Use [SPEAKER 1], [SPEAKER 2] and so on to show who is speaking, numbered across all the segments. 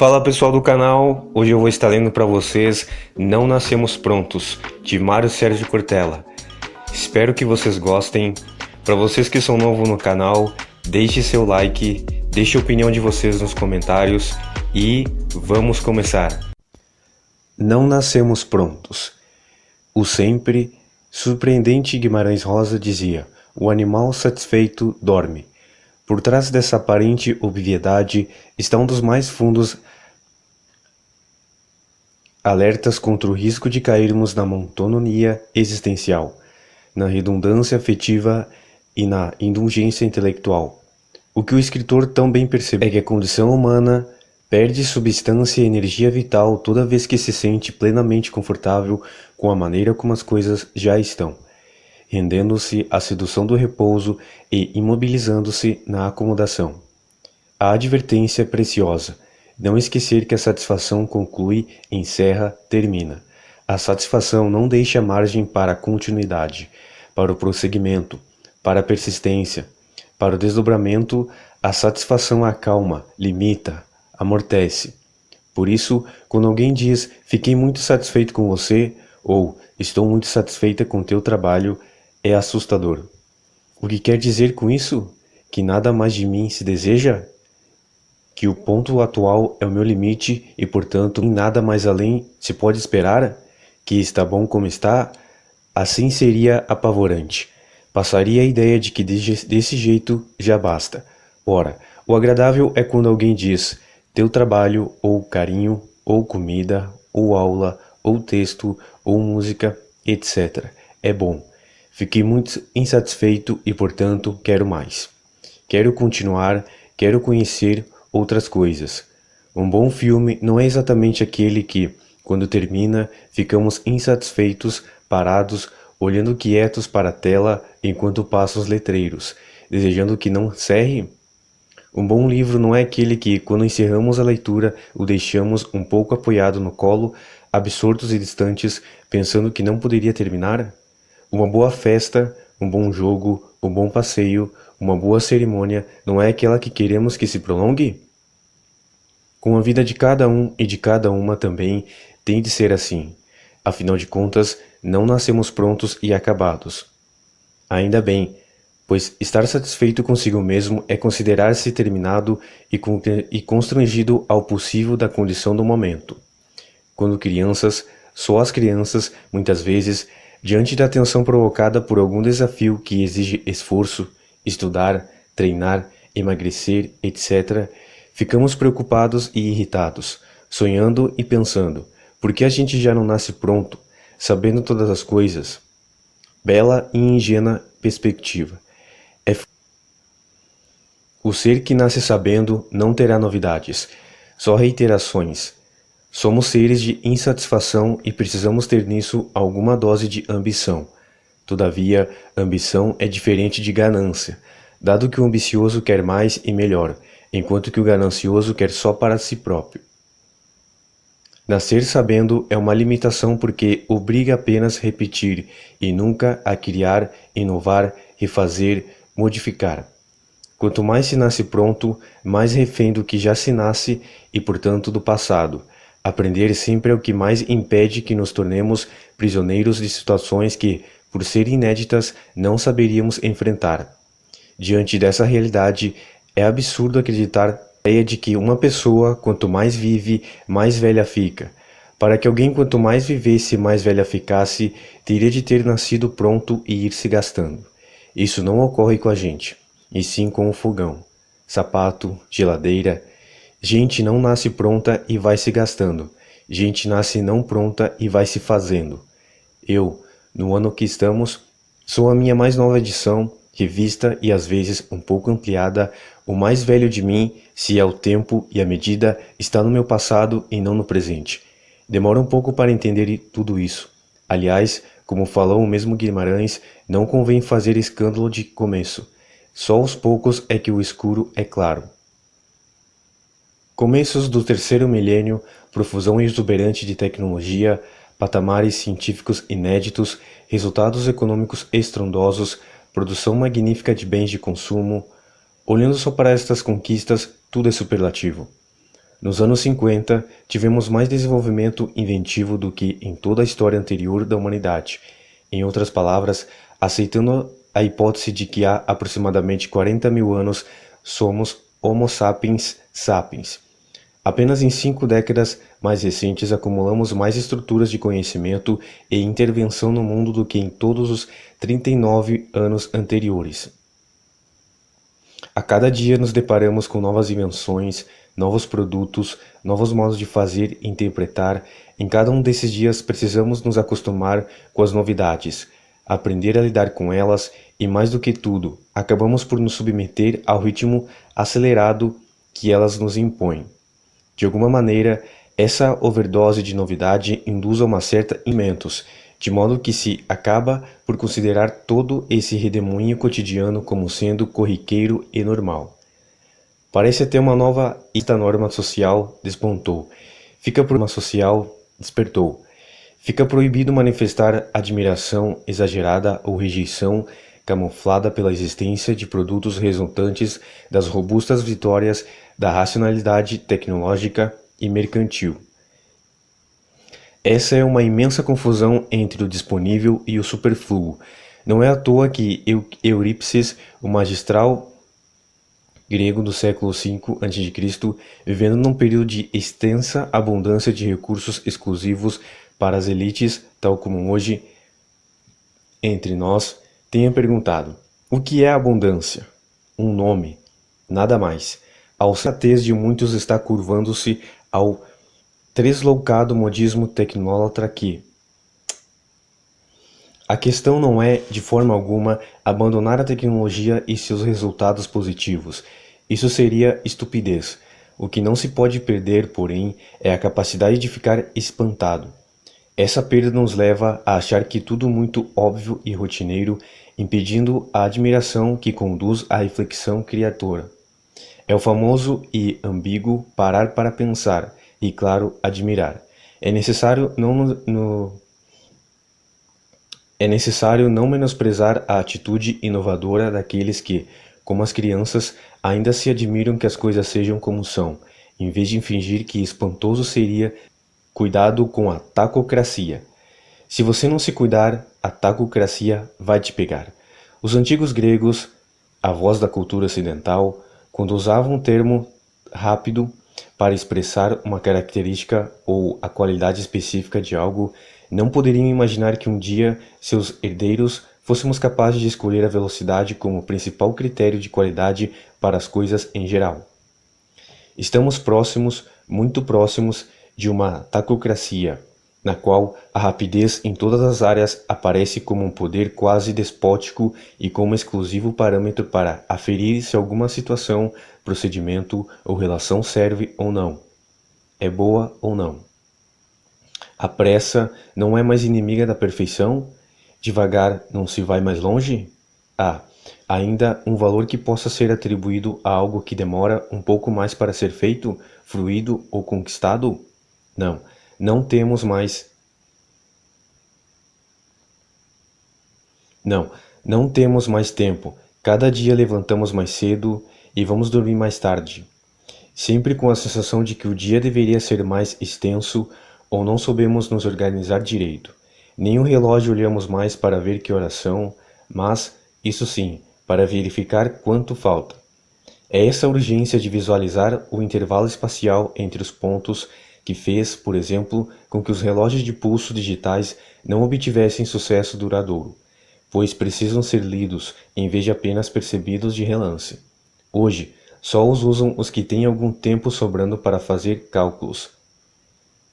[SPEAKER 1] Fala pessoal do canal, hoje eu vou estar lendo para vocês Não Nascemos Prontos, de Mário Sérgio Cortella. Espero que vocês gostem. Para vocês que são novos no canal, deixe seu like, deixe a opinião de vocês nos comentários e vamos começar. Não nascemos prontos. O sempre surpreendente Guimarães Rosa dizia: o animal satisfeito dorme. Por trás dessa aparente obviedade está um dos mais fundos alertas contra o risco de cairmos na monotonia existencial, na redundância afetiva e na indulgência intelectual. O que o escritor tão bem percebe é que a condição humana perde substância e energia vital toda vez que se sente plenamente confortável com a maneira como as coisas já estão, rendendo-se à sedução do repouso e imobilizando-se na acomodação. A advertência é preciosa: não esquecer que a satisfação conclui, encerra, termina. A satisfação não deixa margem para a continuidade, para o prosseguimento, para a persistência, para o desdobramento. A satisfação acalma, limita, amortece. Por isso, quando alguém diz "fiquei muito satisfeito com você" ou "estou muito satisfeita com teu trabalho", é assustador. O que quer dizer com isso? Que nada mais de mim se deseja? Que o ponto atual é o meu limite e, portanto, nada mais além se pode esperar? Que está bom como está? Assim seria apavorante. Passaria a ideia de que desse jeito já basta. Ora, o agradável é quando alguém diz teu trabalho, ou carinho, ou comida, ou aula, ou texto, ou música, etc. é bom. Fiquei muito insatisfeito e, portanto, quero mais. Quero continuar, quero conhecer outras coisas. Um bom filme não é exatamente aquele que, quando termina, ficamos insatisfeitos, parados, olhando quietos para a tela enquanto passam os letreiros, desejando que não cerre. Um bom livro não é aquele que, quando encerramos a leitura, o deixamos um pouco apoiado no colo, absortos e distantes, pensando que não poderia terminar. Uma boa festa, um bom jogo, um bom passeio, uma boa cerimônia não é aquela que queremos que se prolongue? Com a vida de cada um e de cada uma também tem de ser assim. Afinal de contas, não nascemos prontos e acabados. Ainda bem, pois estar satisfeito consigo mesmo é considerar-se terminado e constrangido ao possível da condição do momento. Quando crianças, só as crianças, muitas vezes, diante da tensão provocada por algum desafio que exige esforço, estudar, treinar, emagrecer, etc., ficamos preocupados e irritados, sonhando e pensando: por que a gente já não nasce pronto, sabendo todas as coisas? Bela e ingênua perspectiva. O ser que nasce sabendo não terá novidades, só reiterações. Somos seres de insatisfação e precisamos ter nisso alguma dose de ambição. Todavia, ambição é diferente de ganância, dado que o ambicioso quer mais e melhor, enquanto que o ganancioso quer só para si próprio. Nascer sabendo é uma limitação porque obriga apenas a repetir e nunca a criar, inovar, refazer, modificar. Quanto mais se nasce pronto, mais refém do que já se nasce e, portanto, do passado. Aprender sempre é o que mais impede que nos tornemos prisioneiros de situações que, por serem inéditas, não saberíamos enfrentar. Diante dessa realidade, é absurdo acreditar na ideia de que uma pessoa, quanto mais vive, mais velha fica. Para que alguém, quanto mais vivesse, mais velha ficasse, teria de ter nascido pronto e ir se gastando. Isso não ocorre com a gente, e sim com o fogão, sapato, geladeira. Gente não nasce pronta e vai se gastando. Gente nasce não pronta e vai se fazendo. Eu, no ano que estamos, sou a minha mais nova edição, revista e às vezes um pouco ampliada. O mais velho de mim, se é o tempo e a medida, está no meu passado e não no presente. Demora um pouco para entender tudo isso. Aliás, como falou o mesmo Guimarães, não convém fazer escândalo de começo. Só aos poucos é que o escuro é claro. Começos do terceiro milênio, profusão exuberante de tecnologia, patamares científicos inéditos, resultados econômicos estrondosos, produção magnífica de bens de consumo. Olhando só para estas conquistas, tudo é superlativo. Nos anos 50, tivemos mais desenvolvimento inventivo do que em toda a história anterior da humanidade. Em outras palavras, aceitando a hipótese de que há aproximadamente 40 mil anos somos Homo sapiens sapiens. Apenas em 5 décadas mais recentes acumulamos mais estruturas de conhecimento e intervenção no mundo do que em todos os 39 anos anteriores. A cada dia nos deparamos com novas invenções, novos produtos, novos modos de fazer e interpretar. Em cada um desses dias precisamos nos acostumar com as novidades, aprender a lidar com elas e, mais do que tudo, acabamos por nos submeter ao ritmo acelerado que elas nos impõem. De alguma maneira, essa overdose de novidade induz a uma certa imentos, de modo que se acaba por considerar todo esse redemoinho cotidiano como sendo corriqueiro e normal. Parece até uma nova norma social despontou. Fica proibido manifestar admiração exagerada ou rejeição camuflada pela existência de produtos resultantes das robustas vitórias da racionalidade tecnológica e mercantil. Essa é uma imensa confusão entre o disponível e o superfluo. Não é à toa que Eurípides, o magistral grego do século V a.C., vivendo num período de extensa abundância de recursos exclusivos para as elites, tal como hoje entre nós, tenha perguntado: o que é abundância? Um nome, nada mais. A sensatez de muitos está curvando-se ao tresloucado modismo tecnólatra que a questão não é, de forma alguma, abandonar a tecnologia e seus resultados positivos. Isso seria estupidez. O que não se pode perder, porém, é a capacidade de ficar espantado. Essa perda nos leva a achar que tudo muito óbvio e rotineiro, impedindo a admiração que conduz à reflexão criadora. É o famoso e ambíguo parar para pensar e, claro, admirar. É necessário não menosprezar a atitude inovadora daqueles que, como as crianças, ainda se admiram que as coisas sejam como são, em vez de fingir que espantoso seria. Cuidado com a tacocracia. Se você não se cuidar, a tacocracia vai te pegar. Os antigos gregos, avós da cultura ocidental, quando usavam um termo rápido para expressar uma característica ou a qualidade específica de algo, não poderiam imaginar que um dia seus herdeiros fôssemos capazes de escolher a velocidade como principal critério de qualidade para as coisas em geral. Estamos próximos, muito próximos, de uma tacocracia, na qual a rapidez em todas as áreas aparece como um poder quase despótico e como exclusivo parâmetro para aferir se alguma situação, procedimento ou relação serve ou não, é boa ou não. A pressa não é mais inimiga da perfeição? Devagar não se vai mais longe? Há ainda um valor que possa ser atribuído a algo que demora um pouco mais para ser feito, fruído ou conquistado? Não temos mais tempo. Cada dia levantamos mais cedo e vamos dormir mais tarde, sempre com a sensação de que o dia deveria ser mais extenso ou não soubemos nos organizar direito. Nem o relógio olhamos mais para ver que horas são, mas, isso sim, para verificar quanto falta. É essa urgência de visualizar o intervalo espacial entre os pontos que fez, por exemplo, com que os relógios de pulso digitais não obtivessem sucesso duradouro, pois precisam ser lidos em vez de apenas percebidos de relance. Hoje, só os usam os que têm algum tempo sobrando para fazer cálculos.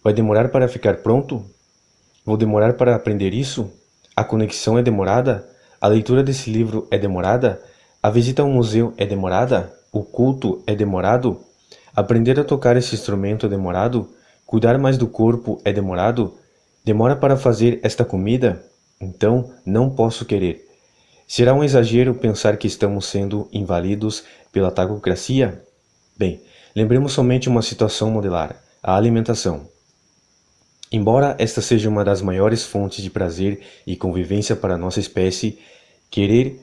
[SPEAKER 1] Vai demorar para ficar pronto? Vou demorar para aprender isso? A conexão é demorada? A leitura desse livro é demorada? A visita ao museu é demorada? O culto é demorado? Aprender a tocar esse instrumento é demorado? Cuidar mais do corpo é demorado? Demora para fazer esta comida? Então não posso querer. Será um exagero pensar que estamos sendo invadidos pela tacocracia? Bem, lembremos somente uma situação modelar, a alimentação. Embora esta seja uma das maiores fontes de prazer e convivência para a nossa espécie, querer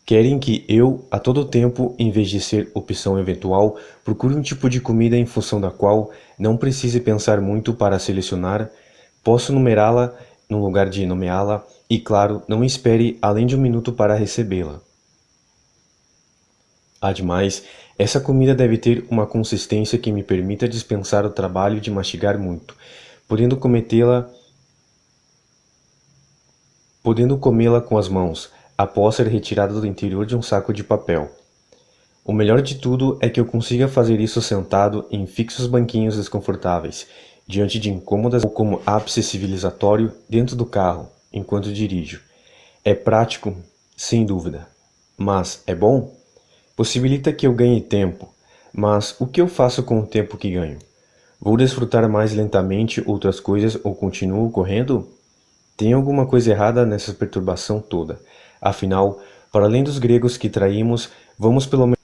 [SPEAKER 1] Querem que eu, a todo tempo, em vez de ser opção eventual, procure um tipo de comida em função da qual não precise pensar muito para selecionar, posso numerá-la no lugar de nomeá-la e, claro, não espere além de um minuto para recebê-la. Ademais, essa comida deve ter uma consistência que me permita dispensar o trabalho de mastigar muito, podendo comê-la com as mãos, após ser retirada do interior de um saco de papel. O melhor de tudo é que eu consiga fazer isso sentado em fixos banquinhos desconfortáveis, diante de incômodas ou como ápice civilizatório dentro do carro, enquanto dirijo. É prático, sem dúvida. Mas é bom? Possibilita que eu ganhe tempo, mas o que eu faço com o tempo que ganho? Vou desfrutar mais lentamente outras coisas ou continuo correndo? Tem alguma coisa errada nessa perturbação toda. Afinal, para além dos gregos que traímos, vamos pelo menos.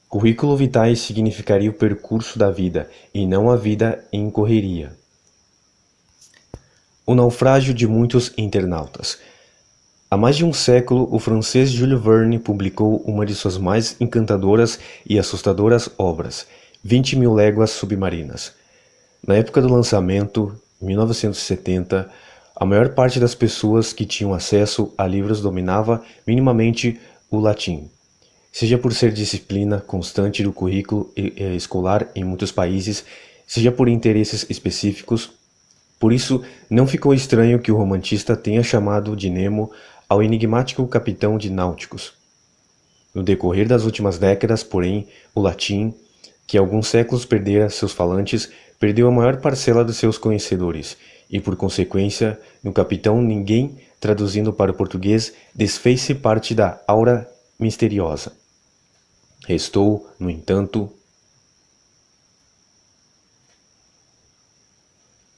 [SPEAKER 1] Currículo vitae significaria o percurso da vida, e não a vida em correria. O naufrágio de muitos internautas. Há mais de um século, o francês Jules Verne publicou uma de suas mais encantadoras e assustadoras obras, 20.000 Léguas Submarinas. Na época do lançamento, 1970, a maior parte das pessoas que tinham acesso a livros dominava minimamente o latim, seja por ser disciplina constante do currículo escolar em muitos países, seja por interesses específicos. Por isso, não ficou estranho que o romantista tenha chamado de Nemo ao enigmático capitão de náuticos. No decorrer das últimas décadas, porém, o latim, que há alguns séculos perdera seus falantes, perdeu a maior parcela dos seus conhecedores, e por consequência, no capitão ninguém, traduzindo para o português, desfez-se parte da aura misteriosa. Restou, no entanto,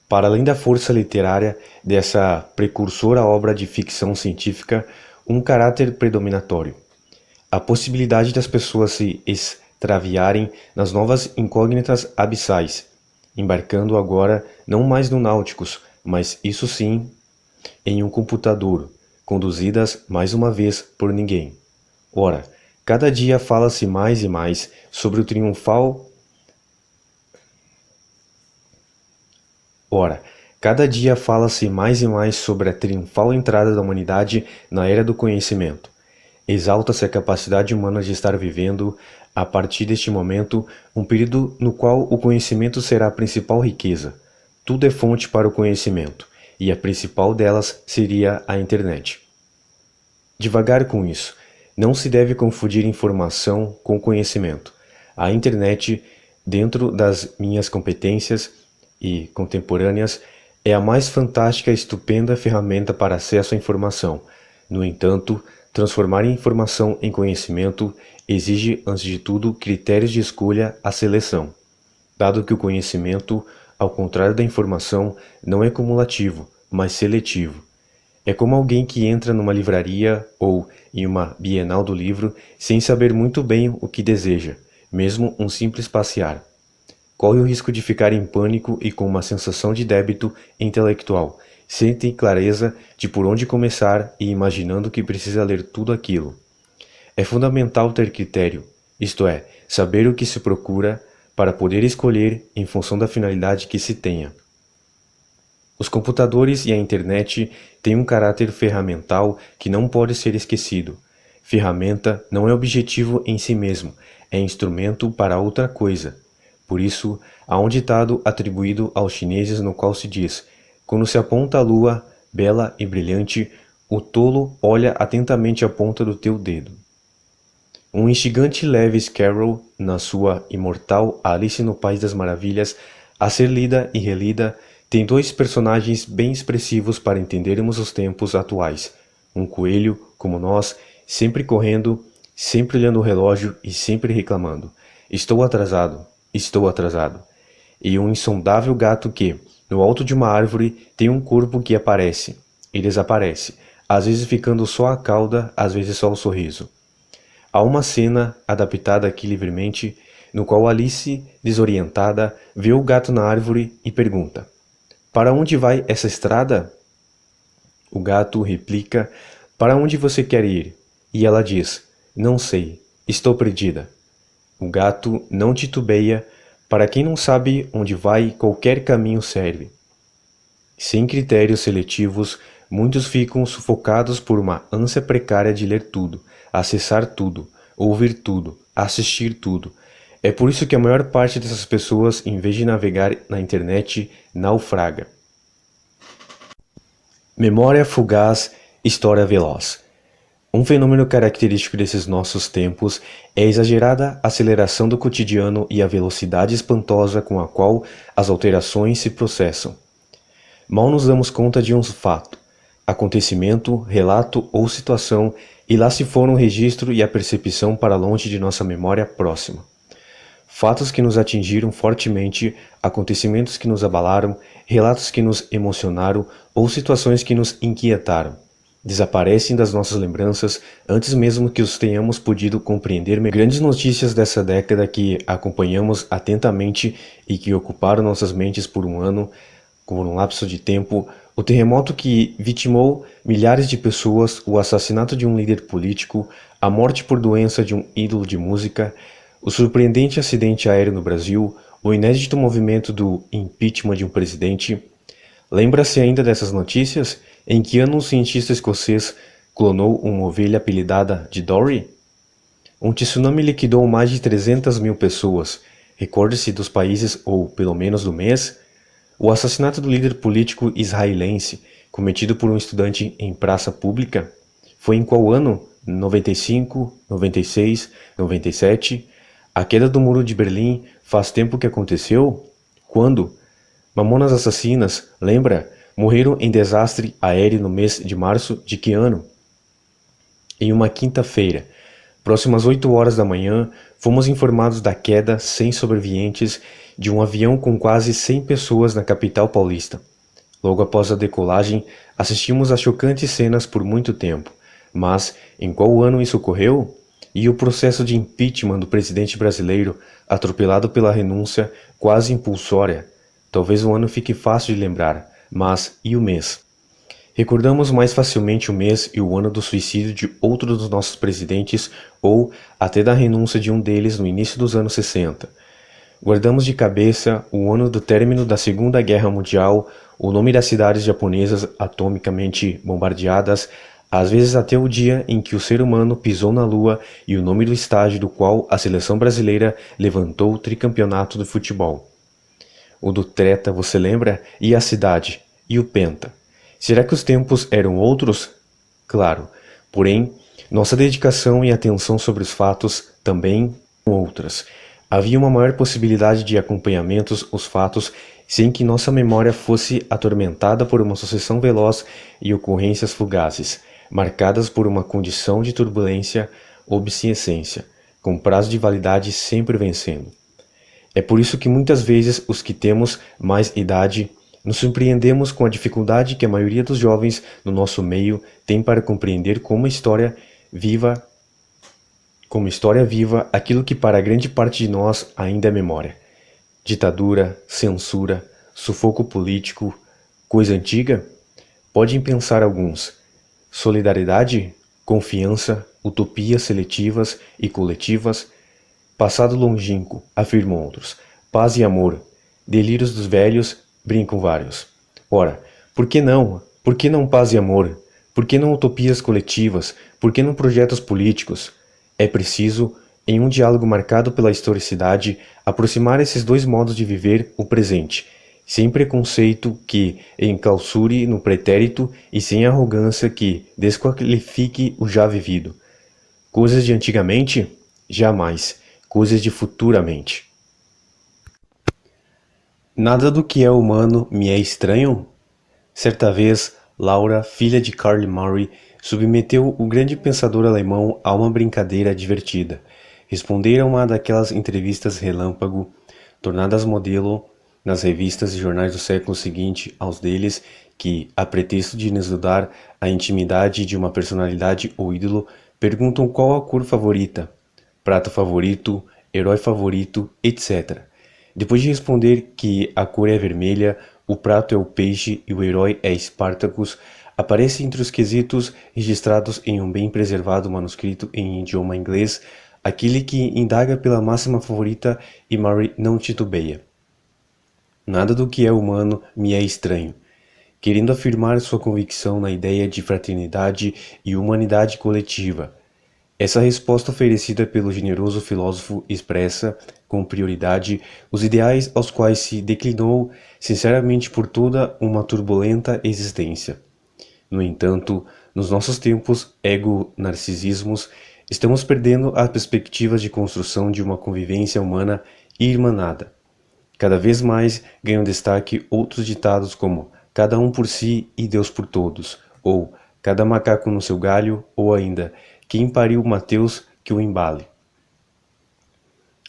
[SPEAKER 1] para além da força literária dessa precursora obra de ficção científica, um caráter predominatório. A possibilidade das pessoas se extraviarem nas novas incógnitas abissais, embarcando agora não mais no Náuticos, mas isso sim, em um computador, conduzidas mais uma vez por ninguém. Ora, cada dia fala-se mais e mais sobre o triunfal. Cada dia fala-se mais e mais sobre a triunfal entrada da humanidade na era do conhecimento. Exalta-se a capacidade humana de estar vivendo, a partir deste momento, um período no qual o conhecimento será a principal riqueza. Tudo é fonte para o conhecimento, e a principal delas seria a internet. Devagar com isso. Não se deve confundir informação com conhecimento. A internet, dentro das minhas competências e contemporâneas, é a mais fantástica e estupenda ferramenta para acesso à informação. No entanto, transformar a informação em conhecimento exige, antes de tudo, critérios de escolha à seleção, dado que o conhecimento, ao contrário da informação, não é cumulativo, mas seletivo. É como alguém que entra numa livraria ou em uma bienal do livro sem saber muito bem o que deseja, mesmo um simples passear. Corre o risco de ficar em pânico e com uma sensação de débito intelectual, sem ter clareza de por onde começar e imaginando que precisa ler tudo aquilo. É fundamental ter critério, isto é, saber o que se procura para poder escolher em função da finalidade que se tenha. Os computadores e a internet têm um caráter ferramental que não pode ser esquecido. Ferramenta não é objetivo em si mesmo, é instrumento para outra coisa. Por isso, há um ditado atribuído aos chineses no qual se diz: quando se aponta a lua, bela e brilhante, o tolo olha atentamente a ponta do teu dedo. Um instigante Lewis Carroll, na sua imortal Alice no País das Maravilhas, a ser lida e relida, tem dois personagens bem expressivos para entendermos os tempos atuais. Um coelho, como nós, sempre correndo, sempre olhando o relógio e sempre reclamando: estou atrasado, estou atrasado. E um insondável gato que, no alto de uma árvore, tem um corpo que aparece e desaparece, às vezes ficando só a cauda, às vezes só o sorriso. Há uma cena, adaptada aqui livremente, no qual Alice, desorientada, vê o gato na árvore e pergunta: para onde vai essa estrada? O gato replica: para onde você quer ir? E ela diz: Não sei, estou perdida. O gato não titubeia. Para quem não sabe onde vai, qualquer caminho serve. Sem critérios seletivos, muitos ficam sufocados por uma ânsia precária de ler tudo, acessar tudo, ouvir tudo, assistir tudo. É por isso que a maior parte dessas pessoas, em vez de navegar na internet, naufraga. Memória fugaz, história veloz. Um fenômeno característico desses nossos tempos é a exagerada aceleração do cotidiano e a velocidade espantosa com a qual as alterações se processam. Mal nos damos conta de um fato, acontecimento, relato ou situação, e lá se foram o registro e a percepção para longe de nossa memória próxima. Fatos que nos atingiram fortemente, acontecimentos que nos abalaram, relatos que nos emocionaram ou situações que nos inquietaram desaparecem das nossas lembranças antes mesmo que os tenhamos podido compreender. Grandes notícias dessa década que acompanhamos atentamente e que ocuparam nossas mentes por um ano, por um lapso de tempo, o terremoto que vitimou milhares de pessoas, o assassinato de um líder político, a morte por doença de um ídolo de música, o surpreendente acidente aéreo no Brasil, o inédito movimento do impeachment de um presidente. Lembra-se ainda dessas notícias? Em que ano um cientista escocês clonou uma ovelha apelidada de Dory? Um tsunami liquidou mais de 300 mil pessoas. Recorde-se dos países, ou pelo menos do mês. O assassinato do líder político israelense, cometido por um estudante em praça pública, foi em qual ano? 95, 96, 97? A queda do Muro de Berlim faz tempo que aconteceu? Quando? Mamonas assassinas, lembra? Morreram em desastre aéreo no mês de março de que ano? Em uma quinta-feira, próximas 8 horas da manhã, fomos informados da queda sem sobreviventes de um avião com quase 100 pessoas na capital paulista. Logo após a decolagem, assistimos a chocantes cenas por muito tempo. Mas, em qual ano isso ocorreu? E o processo de impeachment do presidente brasileiro, atropelado pela renúncia quase impulsória? Talvez o ano fique fácil de lembrar, mas e o mês? Recordamos mais facilmente o mês e o ano do suicídio de outro dos nossos presidentes ou até da renúncia de um deles no início dos anos 60. Guardamos de cabeça o ano do término da Segunda Guerra Mundial, o nome das cidades japonesas atomicamente bombardeadas, às vezes até o dia em que o ser humano pisou na Lua e o nome do estádio do qual a seleção brasileira levantou o tricampeonato do futebol. O do Treta, você lembra? E a cidade? E o Penta? Será que os tempos eram outros? Claro, porém, nossa dedicação e atenção sobre os fatos também outras. Havia uma maior possibilidade de acompanhamentos os fatos sem que nossa memória fosse atormentada por uma sucessão veloz e ocorrências fugazes, marcadas por uma condição de turbulência, obsolescência, com prazo de validade sempre vencendo. É por isso que muitas vezes os que temos mais idade nos surpreendemos com a dificuldade que a maioria dos jovens no nosso meio tem para compreender como história viva aquilo que para grande parte de nós ainda é memória. Ditadura, censura, sufoco político, coisa antiga? Podem pensar alguns. Solidariedade, confiança, utopias seletivas e coletivas, passado longínquo, afirmam outros, paz e amor, delírios dos velhos, brincam vários. Ora, por que não? Por que não paz e amor? Por que não utopias coletivas? Por que não projetos políticos? É preciso, em um diálogo marcado pela historicidade, aproximar esses dois modos de viver o presente, sem preconceito que enclausure no pretérito e sem arrogância que desqualifique o já vivido. Coisas de antigamente? Jamais. Coisas de futuramente. Nada do que é humano me é estranho? Certa vez, Laura, filha de Carl Murray, submeteu o grande pensador alemão a uma brincadeira divertida. Responder a uma daquelas entrevistas relâmpago, tornadas modelo nas revistas e jornais do século seguinte aos deles, que, a pretexto de desnudar a intimidade de uma personalidade ou ídolo, perguntam qual a cor favorita, prato favorito, herói favorito, etc. Depois de responder que a cor é vermelha, o prato é o peixe e o herói é Spartacus, Aparece entre os quesitos registrados em um bem preservado manuscrito em idioma inglês, aquele que indaga pela máxima favorita e Murray não titubeia. Nada do que é humano me é estranho, querendo afirmar sua convicção na ideia de fraternidade e humanidade coletiva. Essa resposta oferecida pelo generoso filósofo expressa, com prioridade, os ideais aos quais se declinou sinceramente por toda uma turbulenta existência. No entanto, nos nossos tempos ego-narcisismos, estamos perdendo a perspectiva de construção de uma convivência humana irmanada. Cada vez mais ganham destaque outros ditados como cada um por si e Deus por todos, ou cada macaco no seu galho, ou ainda quem pariu Mateus que o embale.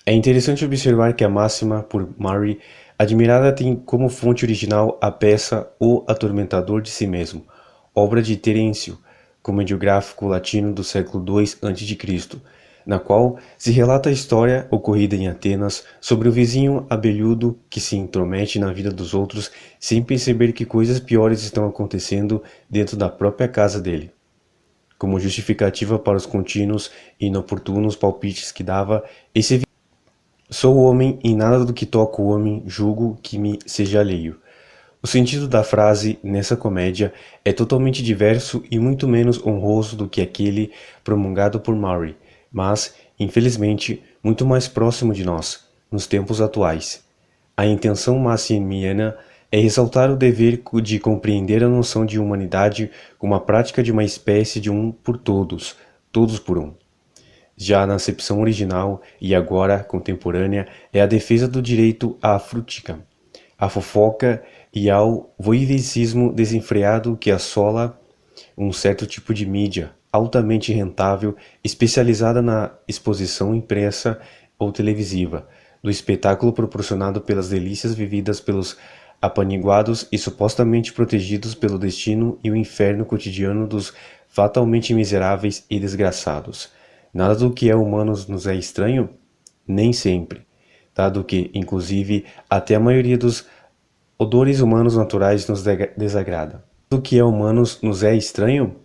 [SPEAKER 1] É interessante observar que a máxima, por Murray, admirada, tem como fonte original a peça O Atormentador de Si Mesmo, obra de Terêncio, comediográfico latino do século II a.C., na qual se relata a história ocorrida em Atenas sobre o vizinho abelhudo que se intromete na vida dos outros sem perceber que coisas piores estão acontecendo dentro da própria casa dele. Como justificativa para os contínuos e inoportunos palpites que dava, esse sou homem, em nada do que toco o homem julgo que me seja alheio. O sentido da frase nessa comédia é totalmente diverso e muito menos honroso do que aquele promulgado por Murray, mas, infelizmente, muito mais próximo de nós, nos tempos atuais. A intenção massimiana é ressaltar o dever de compreender a noção de humanidade como a prática de uma espécie de um por todos, todos por um. Já na acepção original e agora contemporânea é a defesa do direito à frutica, à fofoca e ao voivocismo desenfreado que assola um certo tipo de mídia altamente rentável, especializada na exposição impressa ou televisiva, do espetáculo proporcionado pelas delícias vividas pelos apaniguados e supostamente protegidos pelo destino e o inferno cotidiano dos fatalmente miseráveis e desgraçados. Nada do que é humano nos é estranho? Nem sempre, dado que, inclusive, até a maioria dos odores humanos naturais nos desagrada. Do que é humano nos é estranho?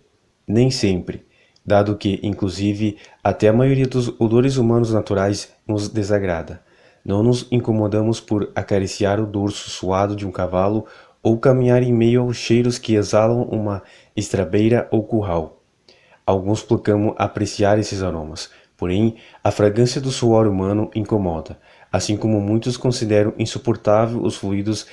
[SPEAKER 1] Nem sempre, dado que, inclusive, até a maioria dos odores humanos naturais nos desagrada. Não nos incomodamos por acariciar o dorso suado de um cavalo ou caminhar em meio aos cheiros que exalam uma estrabeira ou curral. Alguns proclamam apreciar esses aromas, porém, a fragrância do suor humano incomoda, assim como muitos consideram insuportável os fluidos.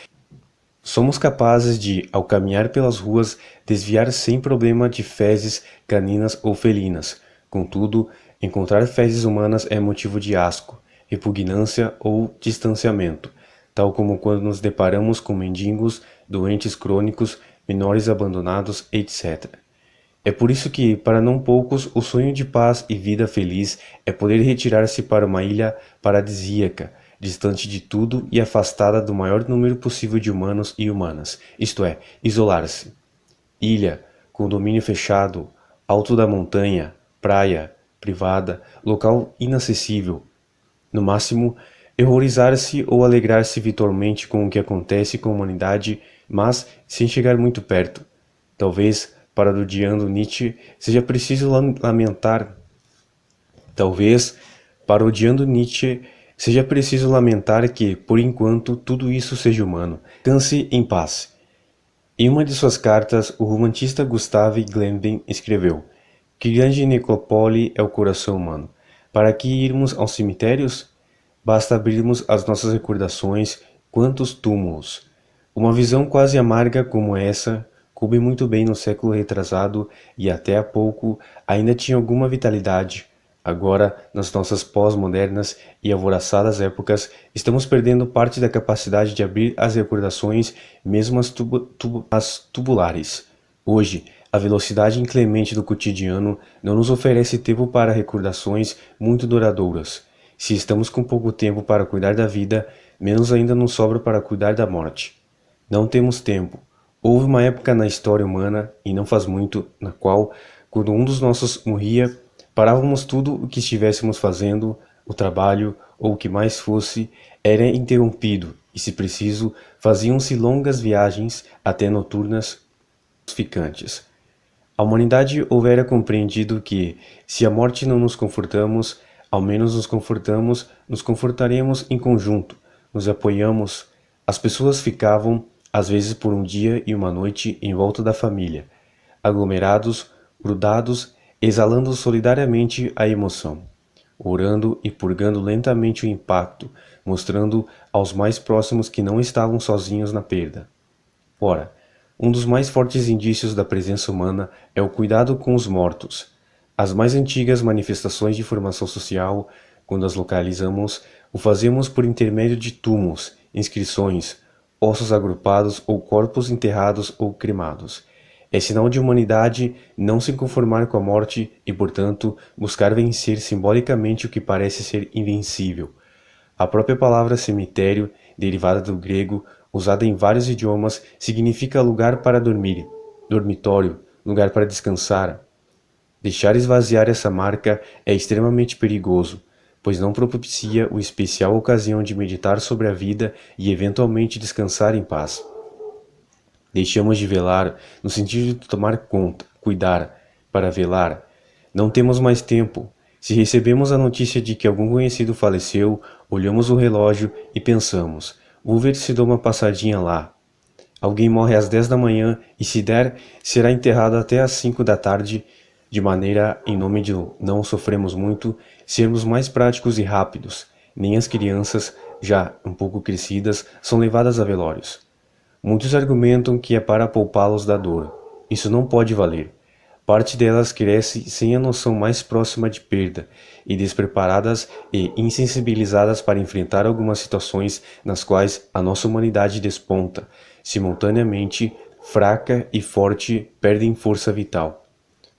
[SPEAKER 1] Somos capazes de, ao caminhar pelas ruas, desviar sem problema de fezes caninas ou felinas. Contudo, encontrar fezes humanas é motivo de asco, repugnância ou distanciamento, tal como quando nos deparamos com mendigos, doentes crônicos, menores abandonados, etc. É por isso que, para não poucos, o sonho de paz e vida feliz é poder retirar-se para uma ilha paradisíaca, distante de tudo e afastada do maior número possível de humanos e humanas, isto é, isolar-se. Ilha, condomínio fechado, alto da montanha, praia, privada, local inacessível. No máximo, horrorizar-se ou alegrar-se virtualmente com o que acontece com a humanidade, mas sem chegar muito perto. Talvez, parodiando Nietzsche, seja preciso lamentar. Talvez, parodiando Nietzsche, seja preciso lamentar que, por enquanto, tudo isso seja humano. Canse em paz. Em uma de suas cartas, o romantista Gustave Glemben escreveu: que grande necrópole é o coração humano. Para que irmos aos cemitérios? Basta abrirmos as nossas recordações, quantos túmulos. Uma visão quase amarga como essa coube muito bem no século retrasado e até há pouco ainda tinha alguma vitalidade. Agora, nas nossas pós-modernas e alvoroçadas épocas, estamos perdendo parte da capacidade de abrir as recordações, mesmo as tubulares. Hoje, a velocidade inclemente do cotidiano não nos oferece tempo para recordações muito duradouras. Se estamos com pouco tempo para cuidar da vida, menos ainda nos sobra para cuidar da morte. Não temos tempo. Houve uma época na história humana, e não faz muito, na qual, quando um dos nossos morria, parávamos tudo o que estivéssemos fazendo, o trabalho ou o que mais fosse, era interrompido e, se preciso, faziam-se longas viagens, até noturnas, ficantes. A humanidade houvera compreendido que, se a morte não nos confortamos, ao menos nos confortaremos em conjunto, nos apoiamos. As pessoas ficavam, às vezes por um dia e uma noite, em volta da família, aglomerados, grudados, exalando solidariamente a emoção, orando e purgando lentamente o impacto, mostrando aos mais próximos que não estavam sozinhos na perda. Ora, um dos mais fortes indícios da presença humana é o cuidado com os mortos. As mais antigas manifestações de formação social, quando as localizamos, o fazemos por intermédio de túmulos, inscrições, ossos agrupados ou corpos enterrados ou cremados. É sinal de humanidade não se conformar com a morte e, portanto, buscar vencer simbolicamente o que parece ser invencível. A própria palavra cemitério, derivada do grego, usada em vários idiomas, significa lugar para dormir, dormitório, lugar para descansar. Deixar esvaziar essa marca é extremamente perigoso, pois não propicia o especial ocasião de meditar sobre a vida e eventualmente descansar em paz. Deixamos de velar no sentido de tomar conta, cuidar, para velar. Não temos mais tempo. Se recebemos a notícia de que algum conhecido faleceu, olhamos o relógio e pensamos: vou ver se dou uma passadinha lá. Alguém morre às 10 da manhã e, se der, será enterrado até às 5 da tarde, de maneira, em nome de não sofremos muito, sermos mais práticos e rápidos. Nem as crianças, já um pouco crescidas, são levadas a velórios. Muitos argumentam que é para poupá-los da dor. Isso não pode valer. Parte delas cresce sem a noção mais próxima de perda e despreparadas e insensibilizadas para enfrentar algumas situações nas quais a nossa humanidade desponta, simultaneamente fraca e forte, perdem força vital.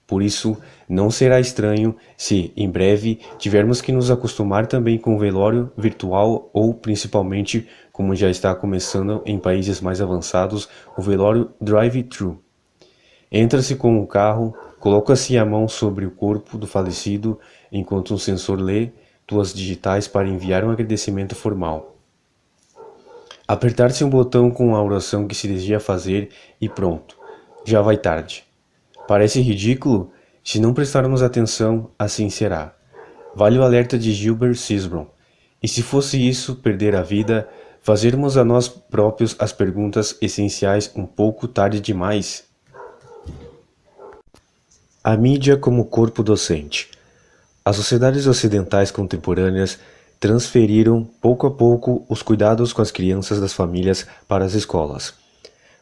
[SPEAKER 1] Por isso, não será estranho se, em breve, tivermos que nos acostumar também com o velório virtual ou, principalmente, como já está começando em países mais avançados, o velório drive-thru. Entra-se com o carro, coloca-se a mão sobre o corpo do falecido, enquanto um sensor lê tuas digitais para enviar um agradecimento formal. Apertar-se um botão com a oração que se deseja fazer e pronto, já vai tarde. Parece ridículo? Se não prestarmos atenção, assim será. Vale o alerta de Gilbert Cisbron. E se fosse isso, perder a vida, fazermos a nós próprios as perguntas essenciais um pouco tarde demais? A mídia como corpo docente. As sociedades ocidentais contemporâneas transferiram pouco a pouco os cuidados com as crianças das famílias para as escolas.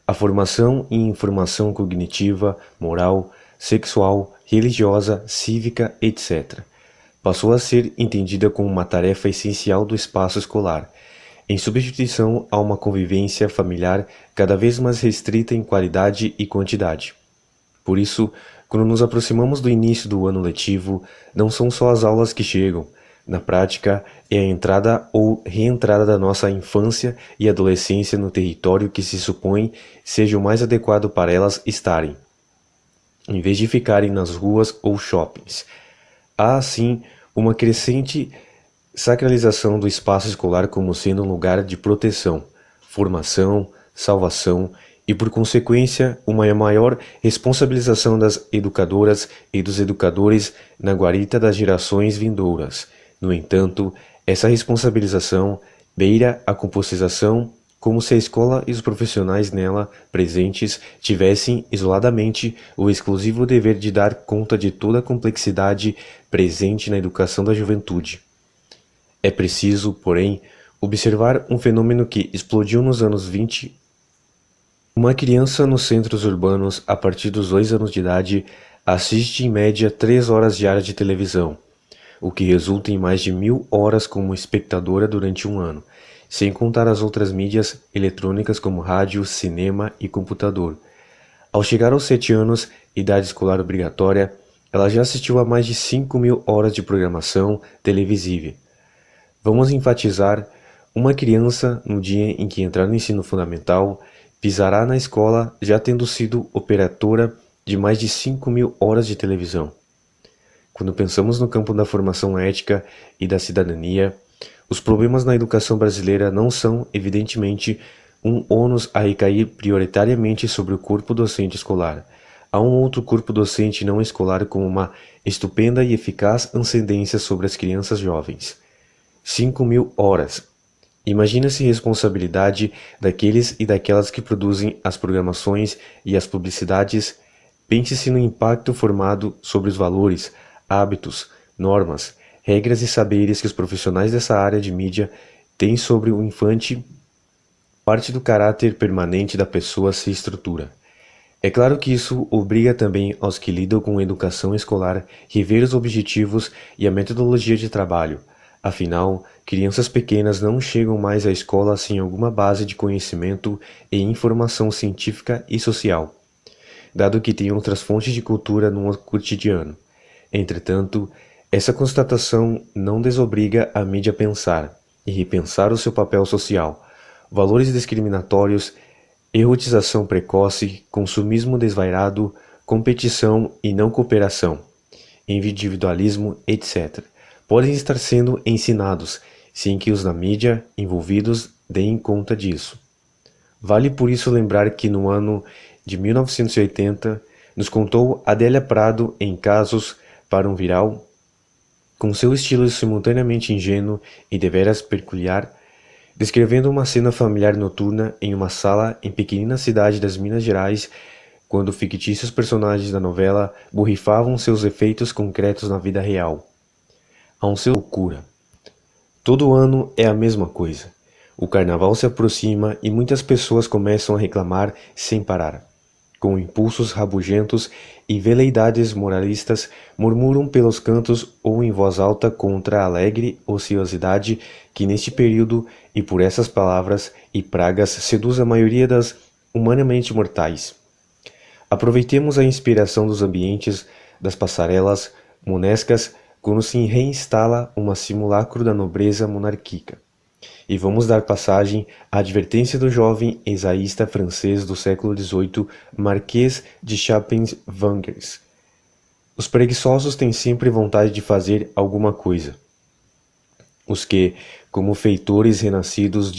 [SPEAKER 1] A formação e informação cognitiva, moral, sexual, religiosa, cívica, etc. passou a ser entendida como uma tarefa essencial do espaço escolar, em substituição a uma convivência familiar cada vez mais restrita em qualidade e quantidade. Por isso, quando nos aproximamos do início do ano letivo, não são só as aulas que chegam. Na prática, é a entrada ou reentrada da nossa infância e adolescência no território que se supõe seja o mais adequado para elas estarem, em vez de ficarem nas ruas ou shoppings. Há, assim, uma crescente sacralização do espaço escolar como sendo um lugar de proteção, formação, salvação e, por consequência, uma maior responsabilização das educadoras e dos educadores na guarita das gerações vindouras. No entanto, essa responsabilização beira a composição como se a escola e os profissionais nela presentes tivessem, isoladamente, o exclusivo dever de dar conta de toda a complexidade presente na educação da juventude. É preciso, porém, observar um fenômeno que explodiu nos anos 20. Uma criança nos centros urbanos, a partir dos 2 anos de idade, assiste em média 3 horas diárias de televisão, o que resulta em mais de 1.000 horas como espectadora durante um ano, sem contar as outras mídias eletrônicas como rádio, cinema e computador. Ao chegar aos 7 anos, idade escolar obrigatória, ela já assistiu a mais de 5.000 horas de programação televisiva. Vamos enfatizar: uma criança, no dia em que entrar no ensino fundamental, pisará na escola já tendo sido operadora de mais de 5.000 horas de televisão. Quando pensamos no campo da formação ética e da cidadania, os problemas na educação brasileira não são, evidentemente, um ônus a recair prioritariamente sobre o corpo docente escolar. Há um outro corpo docente não escolar com uma estupenda e eficaz ascendência sobre as crianças jovens. 5.000 horas. Imagina-se a responsabilidade daqueles e daquelas que produzem as programações e as publicidades. Pense-se no impacto formado sobre os valores, hábitos, normas, regras e saberes que os profissionais dessa área de mídia têm sobre o infante. Parte do caráter permanente da pessoa se estrutura. É claro que isso obriga também aos que lidam com a educação escolar rever os objetivos e a metodologia de trabalho. Afinal, crianças pequenas não chegam mais à escola sem alguma base de conhecimento e informação científica e social, dado que têm outras fontes de cultura no cotidiano. Entretanto, essa constatação não desobriga a mídia a pensar e repensar o seu papel social. Valores discriminatórios, errotização precoce, consumismo desvairado, competição e não cooperação, individualismo, etc., podem estar sendo ensinados, sem que os na mídia envolvidos deem conta disso. Vale por isso lembrar que no ano de 1980, nos contou Adélia Prado em Casos para um Viral, com seu estilo simultaneamente ingênuo e deveras peculiar, descrevendo uma cena familiar noturna em uma sala em pequenina cidade das Minas Gerais, quando fictícios personagens da novela borrifavam seus efeitos concretos na vida real. Há um seu loucura. Todo ano é a mesma coisa. O carnaval se aproxima e muitas pessoas começam a reclamar sem parar. Com impulsos rabugentos e veleidades moralistas, murmuram pelos cantos ou em voz alta contra a alegre ociosidade que neste período e por essas palavras e pragas seduz a maioria das humanamente mortais. Aproveitemos a inspiração dos ambientes, das passarelas monescas, quando se reinstala um simulacro da nobreza monárquica. E vamos dar passagem à advertência do jovem ensaísta francês do século XVIII, Marquês de Champens-Wangers. Os preguiçosos têm sempre vontade de fazer alguma coisa. Os que, como feitores renascidos,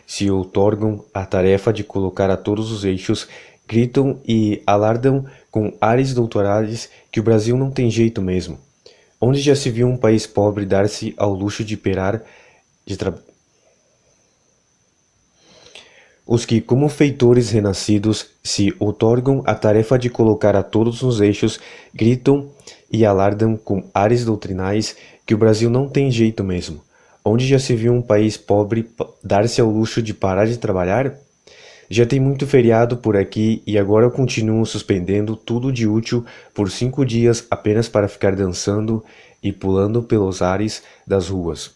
[SPEAKER 1] se outorgam a tarefa de colocar a todos os eixos, gritam e alardam com ares doutorais que o Brasil não tem jeito mesmo. Onde já se viu um país pobre dar-se ao luxo de Os que, como feitores renascidos, se outorgam a tarefa de colocar a todos nos eixos, gritam e alardam com ares doutrinais que o Brasil não tem jeito mesmo. Onde já se viu um país pobre dar-se ao luxo de parar de trabalhar? Já tem muito feriado por aqui e agora continuam suspendendo tudo de útil por 5 dias apenas para ficar dançando e pulando pelos ares das ruas.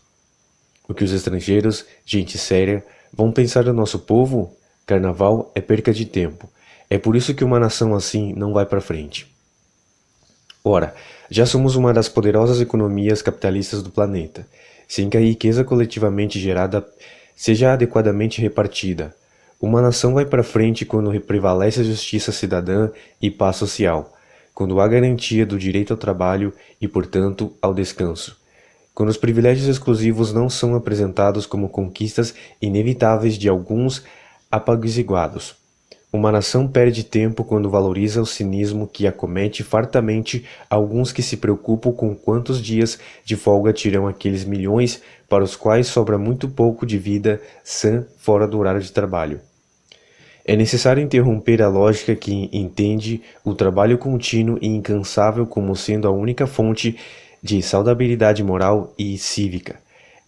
[SPEAKER 1] O que os estrangeiros, gente séria, vão pensar do nosso povo? Carnaval é perca de tempo. É por isso que uma nação assim não vai para frente. Ora, já somos uma das poderosas economias capitalistas do planeta, sem que a riqueza coletivamente gerada seja adequadamente repartida. Uma nação vai para frente quando prevalece a justiça cidadã e paz social, quando há garantia do direito ao trabalho e, portanto, ao descanso, quando os privilégios exclusivos não são apresentados como conquistas inevitáveis de alguns apaziguados. Uma nação perde tempo quando valoriza o cinismo que acomete fartamente alguns que se preocupam com quantos dias de folga tiram aqueles milhões para os quais sobra muito pouco de vida sã fora do horário de trabalho. É necessário interromper a lógica que entende o trabalho contínuo e incansável como sendo a única fonte de saudabilidade moral e cívica.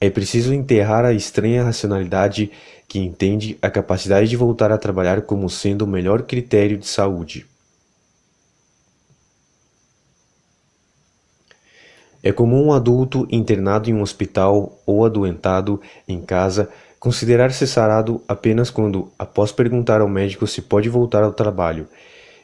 [SPEAKER 1] É preciso enterrar a estranha racionalidade que entende a capacidade de voltar a trabalhar como sendo o melhor critério de saúde. É comum um adulto internado em um hospital ou adoentado em casa considerar-se sarado apenas quando, após perguntar ao médico se pode voltar ao trabalho,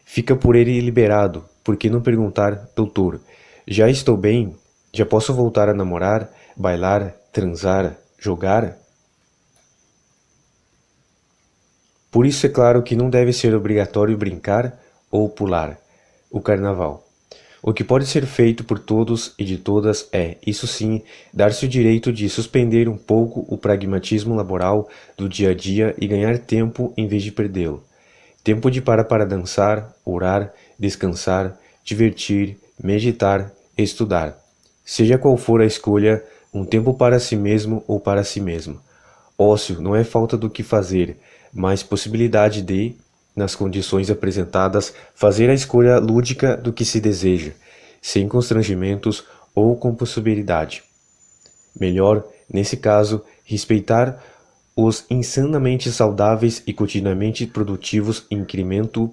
[SPEAKER 1] fica por ele liberado. Por que não perguntar, doutor, já estou bem? Já posso voltar a namorar, bailar, transar, jogar? Por isso é claro que não deve ser obrigatório brincar ou pular o carnaval. O que pode ser feito por todos e de todas é, isso sim, dar-se o direito de suspender um pouco o pragmatismo laboral do dia a dia e ganhar tempo em vez de perdê-lo. Tempo de parar para dançar, orar, descansar, divertir, meditar, estudar. Seja qual for a escolha, um tempo para si mesmo ou para si mesmo. Ócio não é falta do que fazer, mas possibilidade de, nas condições apresentadas, fazer a escolha lúdica do que se deseja, sem constrangimentos ou com possibilidade. Melhor, nesse caso, respeitar os insanamente saudáveis e continuamente produtivos incremento.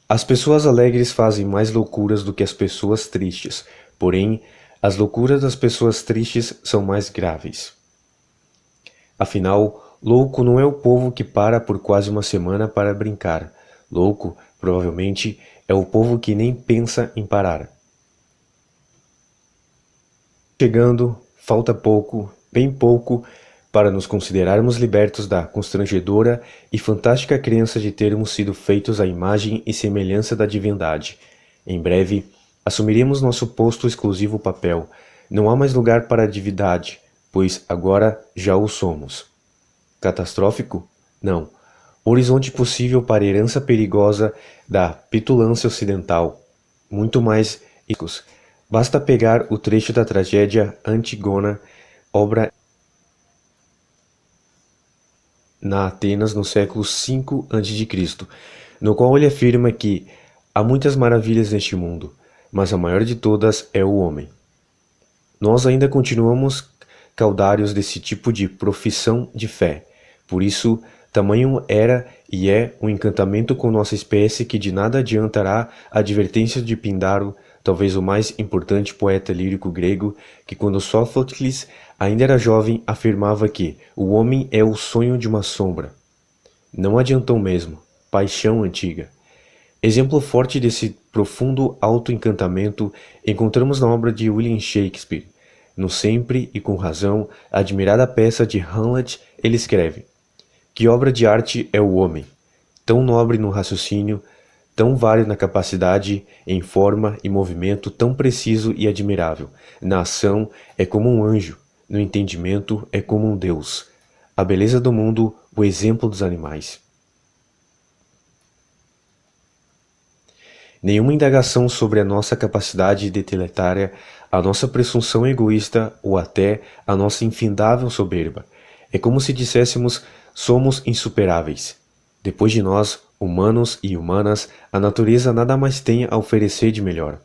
[SPEAKER 1] As pessoas alegres fazem mais loucuras do que as pessoas tristes, porém, as loucuras das pessoas tristes são mais graves. Afinal, louco não é o povo que para por quase uma semana para brincar. Louco, provavelmente, é o povo que nem pensa em parar. Chegando, falta pouco, bem pouco, para nos considerarmos libertos da constrangedora e fantástica crença de termos sido feitos à imagem e semelhança da divindade. Em breve, assumiremos nosso posto exclusivo papel. Não há mais lugar para a divindade, pois agora já o somos. Catastrófico? Não. Horizonte possível para a herança perigosa da petulância ocidental. Muito mais ricos. Basta pegar o trecho da tragédia Antígona, obra na Atenas no século V a.C., no qual ele afirma que há muitas maravilhas neste mundo, mas a maior de todas é o homem. Nós ainda continuamos caudários desse tipo de profissão de fé. Por isso, tamanho era e é um encantamento com nossa espécie que de nada adiantará a advertência de Pindaro, talvez o mais importante poeta lírico grego, que quando Sófocles ainda era jovem afirmava que o homem é o sonho de uma sombra. Não adiantou mesmo, paixão antiga. Exemplo forte desse profundo auto-encantamento encontramos na obra de William Shakespeare. No sempre e com razão admirada peça de Hamlet, ele escreve: que obra de arte é o homem, tão nobre no raciocínio, tão vário na capacidade, em forma e movimento, tão preciso e admirável. Na ação é como um anjo, no entendimento é como um Deus. A beleza do mundo, o exemplo dos animais. Nenhuma indagação sobre a nossa capacidade deteletária, a nossa presunção egoísta ou até a nossa infindável soberba. É como se disséssemos: somos insuperáveis. Depois de nós, humanos e humanas, a natureza nada mais tem a oferecer de melhor.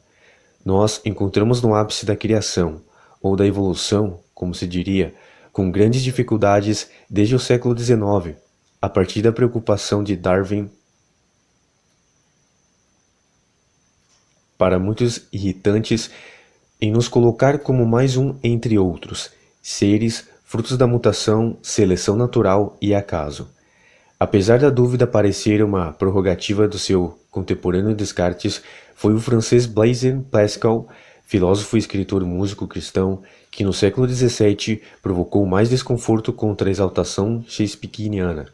[SPEAKER 1] Nós encontramos no ápice da criação, ou da evolução, como se diria, com grandes dificuldades desde o século XIX, a partir da preocupação de Darwin, para muitos irritantes, em nos colocar como mais um entre outros, seres frutos da mutação, seleção natural e acaso. Apesar da dúvida parecer uma prerrogativa do seu contemporâneo Descartes, foi o francês Blaise Pascal, filósofo e escritor músico cristão, que no século XVII provocou mais desconforto contra a exaltação shakespeariana,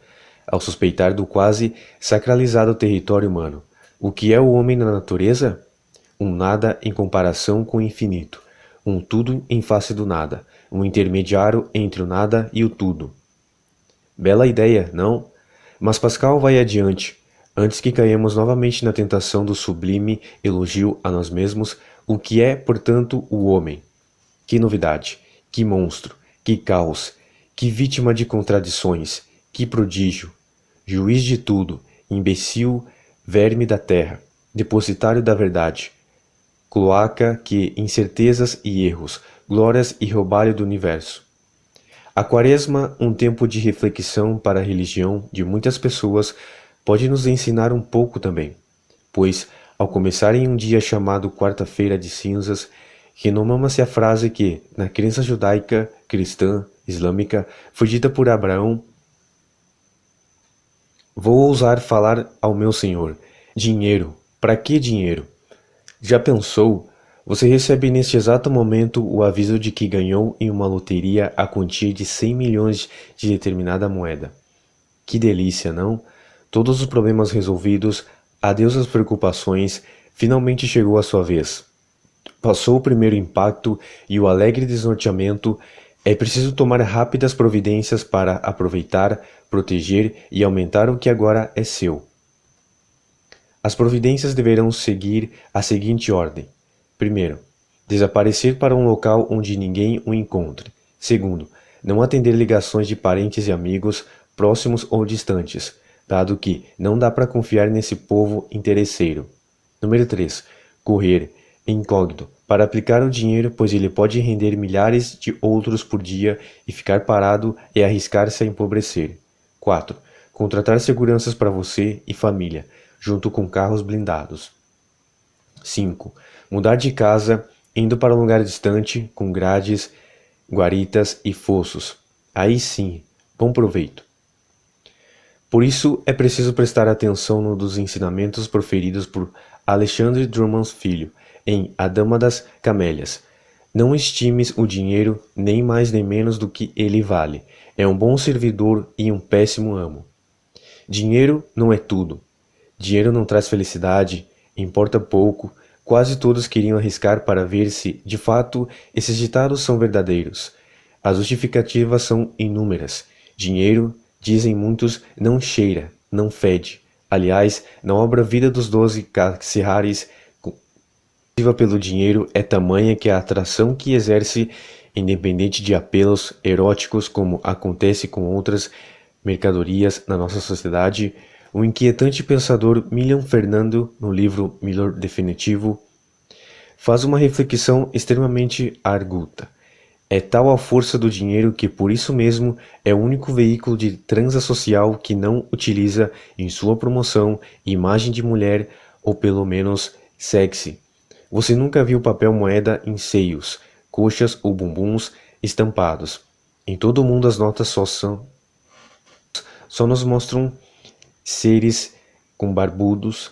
[SPEAKER 1] ao suspeitar do quase sacralizado território humano. O que é o homem na natureza? Um nada em comparação com o infinito, um tudo em face do nada, um intermediário entre o nada e o tudo. Bela ideia, não? Mas Pascal vai adiante. Antes que caiamos novamente na tentação do sublime elogio a nós mesmos, o que é, portanto, o homem? Que novidade, que monstro, que caos, que vítima de contradições, que prodígio, juiz de tudo, imbecil, verme da terra, depositário da verdade, cloaca que incertezas e erros, glórias e roubalho do universo. A Quaresma, um tempo de reflexão para a religião de muitas pessoas, pode nos ensinar um pouco também, pois, ao começar em um dia chamado Quarta-feira de Cinzas, renomama-se a frase que, na crença judaica, cristã, islâmica, foi dita por Abraão: vou ousar falar ao meu Senhor. Dinheiro. Para que dinheiro? Já pensou? Você recebe neste exato momento o aviso de que ganhou em uma loteria a quantia de 100 milhões de determinada moeda. Que delícia, não? Todos os problemas resolvidos, Adeus às preocupações, finalmente chegou a sua vez. Passou o primeiro impacto e o alegre desnorteamento. É preciso tomar rápidas providências para aproveitar, proteger e aumentar o que agora é seu. As providências deverão seguir a seguinte ordem: primeiro, desaparecer para um local onde ninguém o encontre. Segundo, não atender ligações de parentes e amigos, próximos ou distantes, dado que não dá para confiar nesse povo interesseiro. Número 3. Correr, incógnito, para aplicar o dinheiro, pois ele pode render milhares de outros por dia e ficar parado é arriscar-se a empobrecer. 4. Contratar seguranças para você e família, junto com carros blindados. 5. Mudar de casa, indo para um lugar distante, com grades, guaritas e fossos. Aí sim, bom proveito. Por isso é preciso prestar atenção no dos ensinamentos proferidos por Alexandre Drummond Filho, em A Dama das Camélias. Não estimes o dinheiro nem mais nem menos do que ele vale. É um bom servidor e um péssimo amo. Dinheiro não é tudo. Dinheiro não traz felicidade, importa pouco. Quase todos queriam arriscar para ver se, de fato, esses ditados são verdadeiros. As justificativas são inúmeras. Dinheiro, dizem muitos, não cheira, não fede. Aliás, na obra Vida dos 12 Carcerais, pelo dinheiro é tamanha que a atração que exerce, independente de apelos eróticos como acontece com outras mercadorias na nossa sociedade, o inquietante pensador Milian Fernando, no livro Milor Definitivo, faz uma reflexão extremamente arguta. É tal a força do dinheiro que, por isso mesmo, é o único veículo de transa social que não utiliza em sua promoção imagem de mulher ou pelo menos sexy. Você nunca viu papel moeda em seios, coxas ou bumbuns estampados. Em todo o mundo as notas só nos mostram seres com barbudos.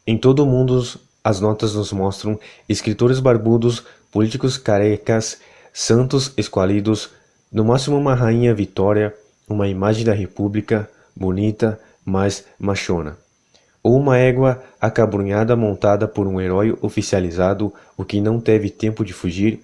[SPEAKER 1] Em todo o mundo as notas nos mostram escritores barbudos, políticos carecas, santos esqualidos, no máximo uma rainha Vitória, uma imagem da República, bonita, mas machona. Ou uma égua acabrunhada montada por um herói oficializado, o que não teve tempo de fugir?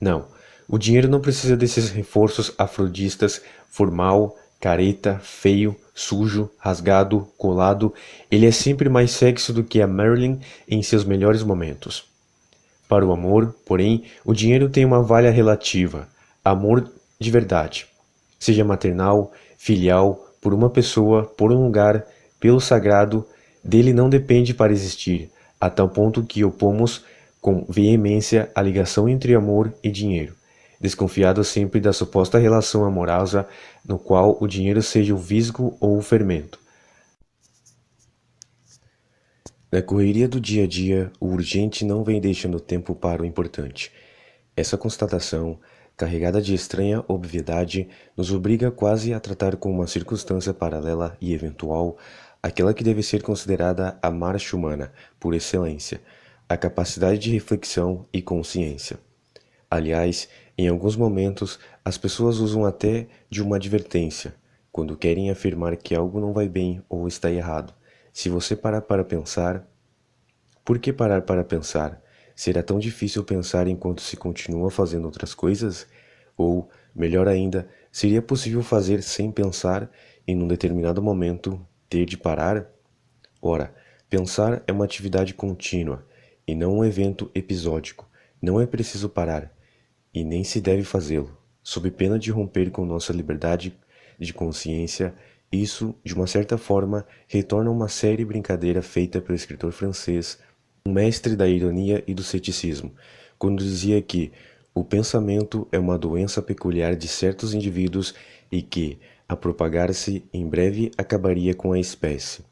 [SPEAKER 1] Não, o dinheiro não precisa desses reforços afrodistas, formal, careta, feio, sujo, rasgado, colado. Ele é sempre mais sexy do que a Marilyn em seus melhores momentos. Para o amor, porém, o dinheiro tem uma valha relativa. Amor de verdade. Seja maternal, filial, por uma pessoa, por um lugar, pelo sagrado, dele não depende para existir, a tal ponto que opomos com veemência a ligação entre amor e dinheiro, desconfiado sempre da suposta relação amorosa no qual o dinheiro seja o visgo ou o fermento. Na correria do dia a dia, o urgente não vem deixando tempo para o importante. Essa constatação, carregada de estranha obviedade, nos obriga quase a tratar com uma circunstância paralela e eventual aquela que deve ser considerada a marcha humana, por excelência, a capacidade de reflexão e consciência. Aliás, em alguns momentos, as pessoas usam até de uma advertência, quando querem afirmar que algo não vai bem ou está errado. Se você parar para pensar... Por que parar para pensar? Será tão difícil pensar enquanto se continua fazendo outras coisas? Ou, melhor ainda, seria possível fazer sem pensar e num determinado momento ter de parar? Ora, pensar é uma atividade contínua e não um evento episódico. Não é preciso parar, e nem se deve fazê-lo, sob pena de romper com nossa liberdade de consciência. Isso, de uma certa forma, retorna a uma séria brincadeira feita pelo escritor francês, um mestre da ironia e do ceticismo, quando dizia que o pensamento é uma doença peculiar de certos indivíduos e que, a propagar-se, em breve acabaria com a espécie.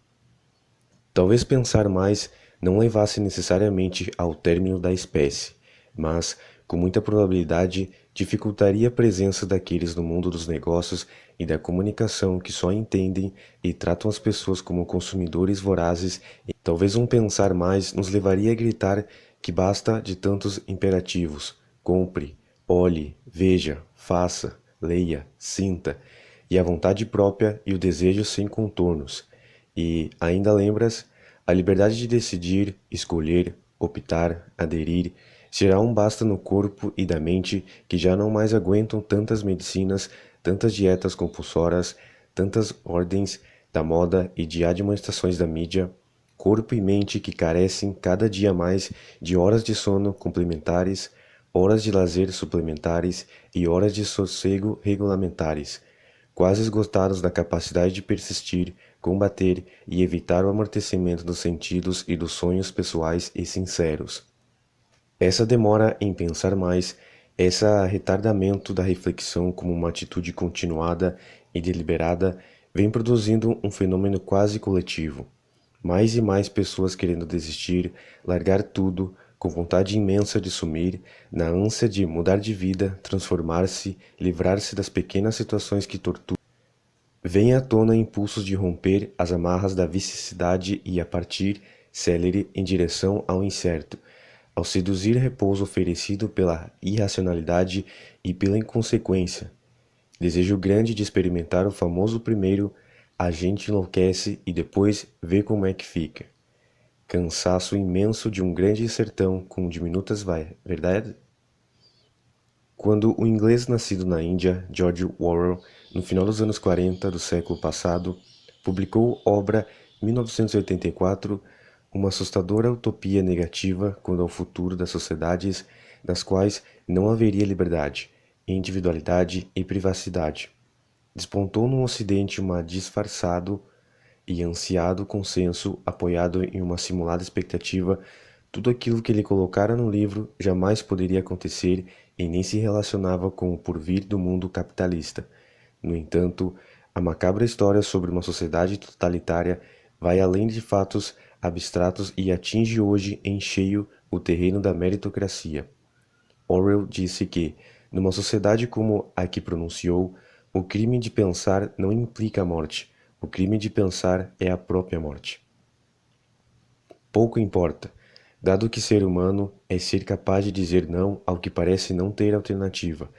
[SPEAKER 1] Talvez pensar mais não levasse necessariamente ao término da espécie, mas, com muita probabilidade, dificultaria a presença daqueles no mundo dos negócios e da comunicação que só entendem e tratam as pessoas como consumidores vorazes. E talvez um pensar mais nos levaria a gritar que basta de tantos imperativos: compre, olhe, veja, faça, leia, sinta, e a vontade própria e o desejo sem contornos. E, ainda lembras, A liberdade de decidir, escolher, optar, aderir, será um basta no corpo e da mente que já não mais aguentam tantas medicinas, tantas dietas compulsórias, tantas ordens da moda e de admoestações da mídia, corpo e mente que carecem cada dia mais de horas de sono complementares, horas de lazer suplementares e horas de sossego regulamentares, quase esgotados da capacidade de persistir, combater e evitar o amortecimento dos sentidos e dos sonhos pessoais e sinceros. Essa demora em pensar mais, esse retardamento da reflexão como uma atitude continuada e deliberada vem produzindo um fenômeno quase coletivo. Mais e mais pessoas querendo desistir, largar tudo, com vontade imensa de sumir, na ânsia de mudar de vida, transformar-se, livrar-se das pequenas situações que torturam. Vem à tona impulsos de romper as amarras da viciosidade e a partir, célere, em direção ao incerto, ao seduzir repouso oferecido pela irracionalidade e pela inconsequência. Desejo grande de experimentar o famoso primeiro, a gente enlouquece e depois vê como é que fica. Cansaço imenso de um grande sertão com diminutas verdade? Quando o inglês nascido na Índia, George Orwell, no final dos anos 40 do século passado, publicou obra 1984, uma assustadora utopia negativa quanto ao futuro das sociedades nas quais não haveria liberdade, individualidade e privacidade. Despontou no Ocidente uma disfarçado e ansiado consenso apoiado em uma simulada expectativa. Tudo aquilo que ele colocara no livro jamais poderia acontecer e nem se relacionava com o porvir do mundo capitalista. No entanto, a macabra história sobre uma sociedade totalitária vai além de fatos abstratos e atinge hoje em cheio o terreno da meritocracia. Orwell disse que, numa sociedade como a que pronunciou, o crime de pensar não implica a morte, o crime de pensar é a própria morte. Pouco importa, dado que ser humano é ser capaz de dizer não ao que parece não ter alternativa,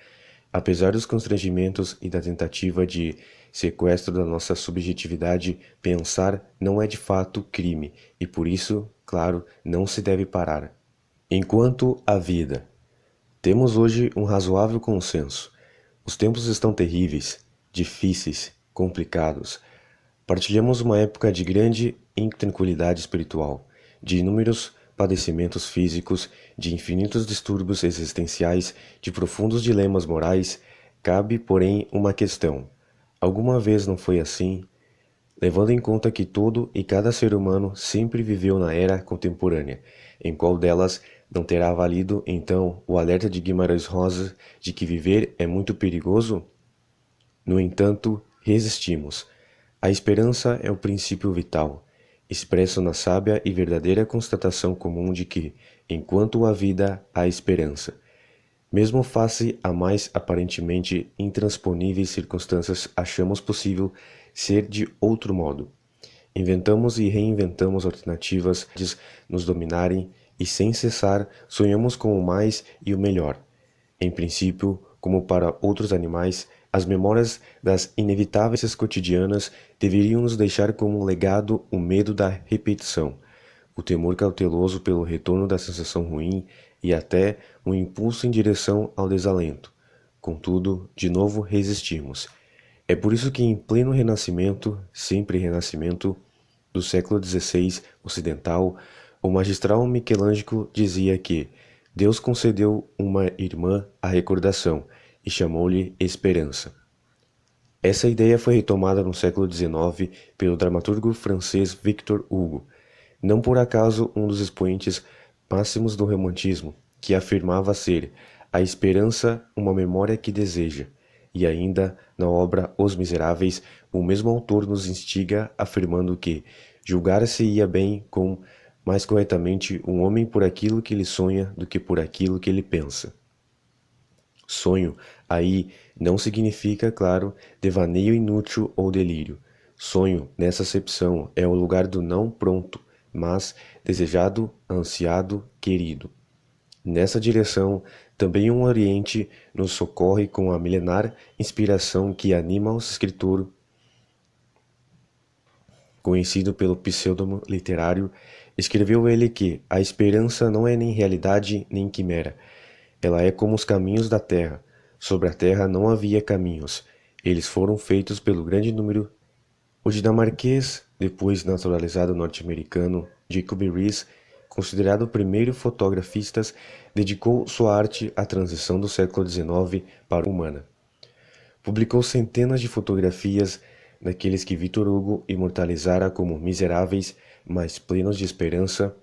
[SPEAKER 1] apesar dos constrangimentos e da tentativa de sequestro da nossa subjetividade, pensar não é de fato crime e por isso, claro, não se deve parar. Enquanto a vida. Temos hoje um razoável consenso. Os tempos estão terríveis, difíceis, complicados. Partilhamos uma época de grande intranquilidade espiritual, de inúmeros padecimentos físicos, de infinitos distúrbios existenciais, de profundos dilemas morais. Cabe, porém, uma questão. Alguma vez não foi assim? Levando em conta que todo e cada ser humano sempre viveu na era contemporânea, em qual delas não terá valido, então, o alerta de Guimarães Rosa de que viver é muito perigoso? No entanto, resistimos. A esperança é o princípio vital, expresso na sábia e verdadeira constatação comum de que, enquanto há vida, há esperança. Mesmo face a mais aparentemente intransponíveis circunstâncias, achamos possível ser de outro modo. Inventamos e reinventamos alternativas de nos dominarem e, sem cessar, sonhamos com o mais e o melhor. Em princípio, como para outros animais, as memórias das inevitáveis cotidianas deveriam nos deixar como legado o medo da repetição, o temor cauteloso pelo retorno da sensação ruim e até um impulso em direção ao desalento. Contudo, de novo resistimos. É por isso que em pleno renascimento, sempre renascimento, do século XVI ocidental, o magistral Michelangelo dizia que Deus concedeu uma irmã à recordação e chamou-lhe esperança. Essa ideia foi retomada no século XIX pelo dramaturgo francês Victor Hugo, não por acaso um dos expoentes máximos do romantismo, que afirmava ser a esperança uma memória que deseja, e ainda, na obra Os Miseráveis, o mesmo autor nos instiga afirmando que julgar-se-ia bem com, mais corretamente, um homem por aquilo que ele sonha do que por aquilo que ele pensa. Sonho, aí, não significa, claro, devaneio inútil ou delírio. Sonho, nessa acepção, é o lugar do não pronto, mas desejado, ansiado, querido. Nessa direção, também o Oriente nos socorre com a milenar inspiração que anima o escritor conhecido pelo pseudônimo literário, escreveu ele que a esperança não é nem realidade nem quimera. Ela é como os caminhos da terra. Sobre a terra não havia caminhos. Eles foram feitos pelo grande número. O dinamarquês, depois naturalizado norte-americano, Jacob Riis, considerado o primeiro fotografista, dedicou sua arte à transição do século XIX para a humana. Publicou centenas de fotografias daqueles que Victor Hugo imortalizara como miseráveis, mas plenos de esperança.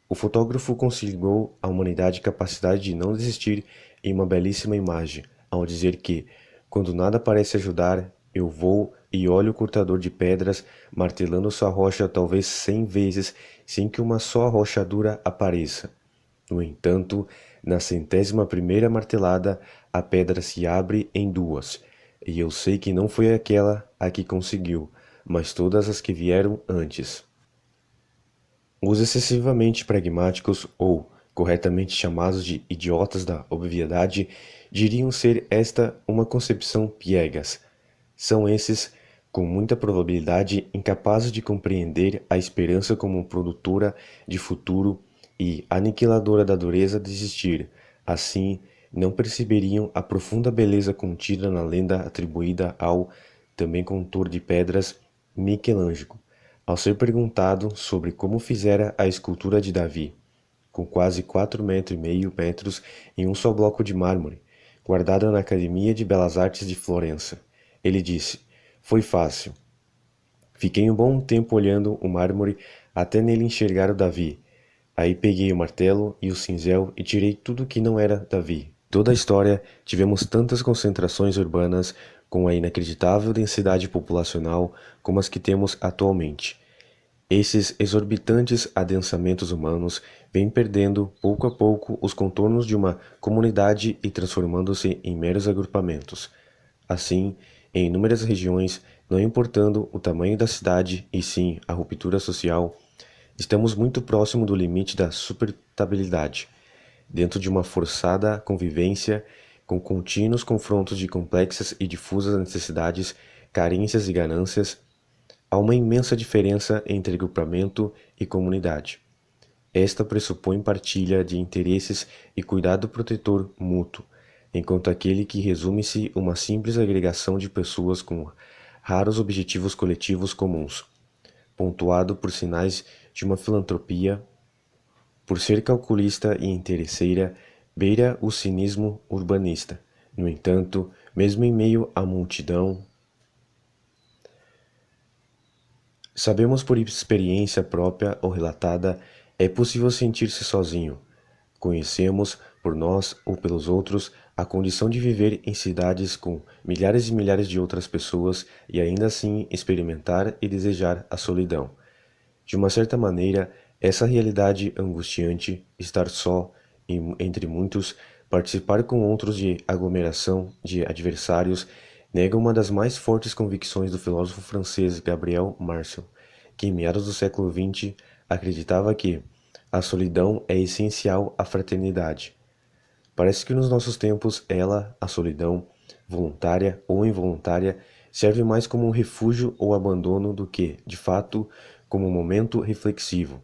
[SPEAKER 1] O fotógrafo consignou à humanidade capacidade de não desistir em uma belíssima imagem, ao dizer que, quando nada parece ajudar, eu vou e olho o cortador de pedras martelando sua rocha talvez 100 vezes sem que uma só rochadura apareça. No entanto, na 100ª martelada, a pedra se abre em duas, e eu sei que não foi aquela a que conseguiu, mas todas as que vieram antes. Os excessivamente pragmáticos, ou corretamente chamados de idiotas da obviedade, diriam ser esta uma concepção piegas. São esses, com muita probabilidade, incapazes de compreender a esperança como produtora de futuro e aniquiladora da dureza de existir. Assim, não perceberiam a profunda beleza contida na lenda atribuída ao, também contor de pedras, Michelangelo, ao ser perguntado sobre como fizera a escultura de Davi, com quase 4,5 metros em um só bloco de mármore, guardada na Academia de Belas Artes de Florença. Ele disse: "Foi fácil. Fiquei um bom tempo olhando o mármore até nele enxergar o Davi. Aí peguei o martelo e o cinzel e tirei tudo que não era Davi." Toda a história tivemos tantas concentrações urbanas com a inacreditável densidade populacional como as que temos atualmente. Esses exorbitantes adensamentos humanos vêm perdendo pouco a pouco os contornos de uma comunidade e transformando-se em meros agrupamentos. Assim, em inúmeras regiões, não importando o tamanho da cidade e sim a ruptura social, estamos muito próximo do limite da suportabilidade, dentro de uma forçada convivência com contínuos confrontos de complexas e difusas necessidades, carências e ganâncias. Há uma imensa diferença entre agrupamento e comunidade. Esta pressupõe partilha de interesses e cuidado protetor mútuo, enquanto aquele que resume-se uma simples agregação de pessoas com raros objetivos coletivos comuns, pontuado por sinais de uma filantropia, por ser calculista e interesseira, beira o cinismo urbanista. No entanto, mesmo em meio à multidão, sabemos por experiência própria ou relatada, é possível sentir-se sozinho. Conhecemos, por nós ou pelos outros, a condição de viver em cidades com milhares e milhares de outras pessoas e ainda assim experimentar e desejar a solidão. De uma certa maneira, essa realidade angustiante, estar só, entre muitos, participar com outros de aglomeração de adversários, nega uma das mais fortes convicções do filósofo francês Gabriel Marcel, que em meados do século XX acreditava que a solidão é essencial à fraternidade. Parece que nos nossos tempos ela, a solidão, voluntária ou involuntária, serve mais como um refúgio ou abandono do que, de fato, como um momento reflexivo.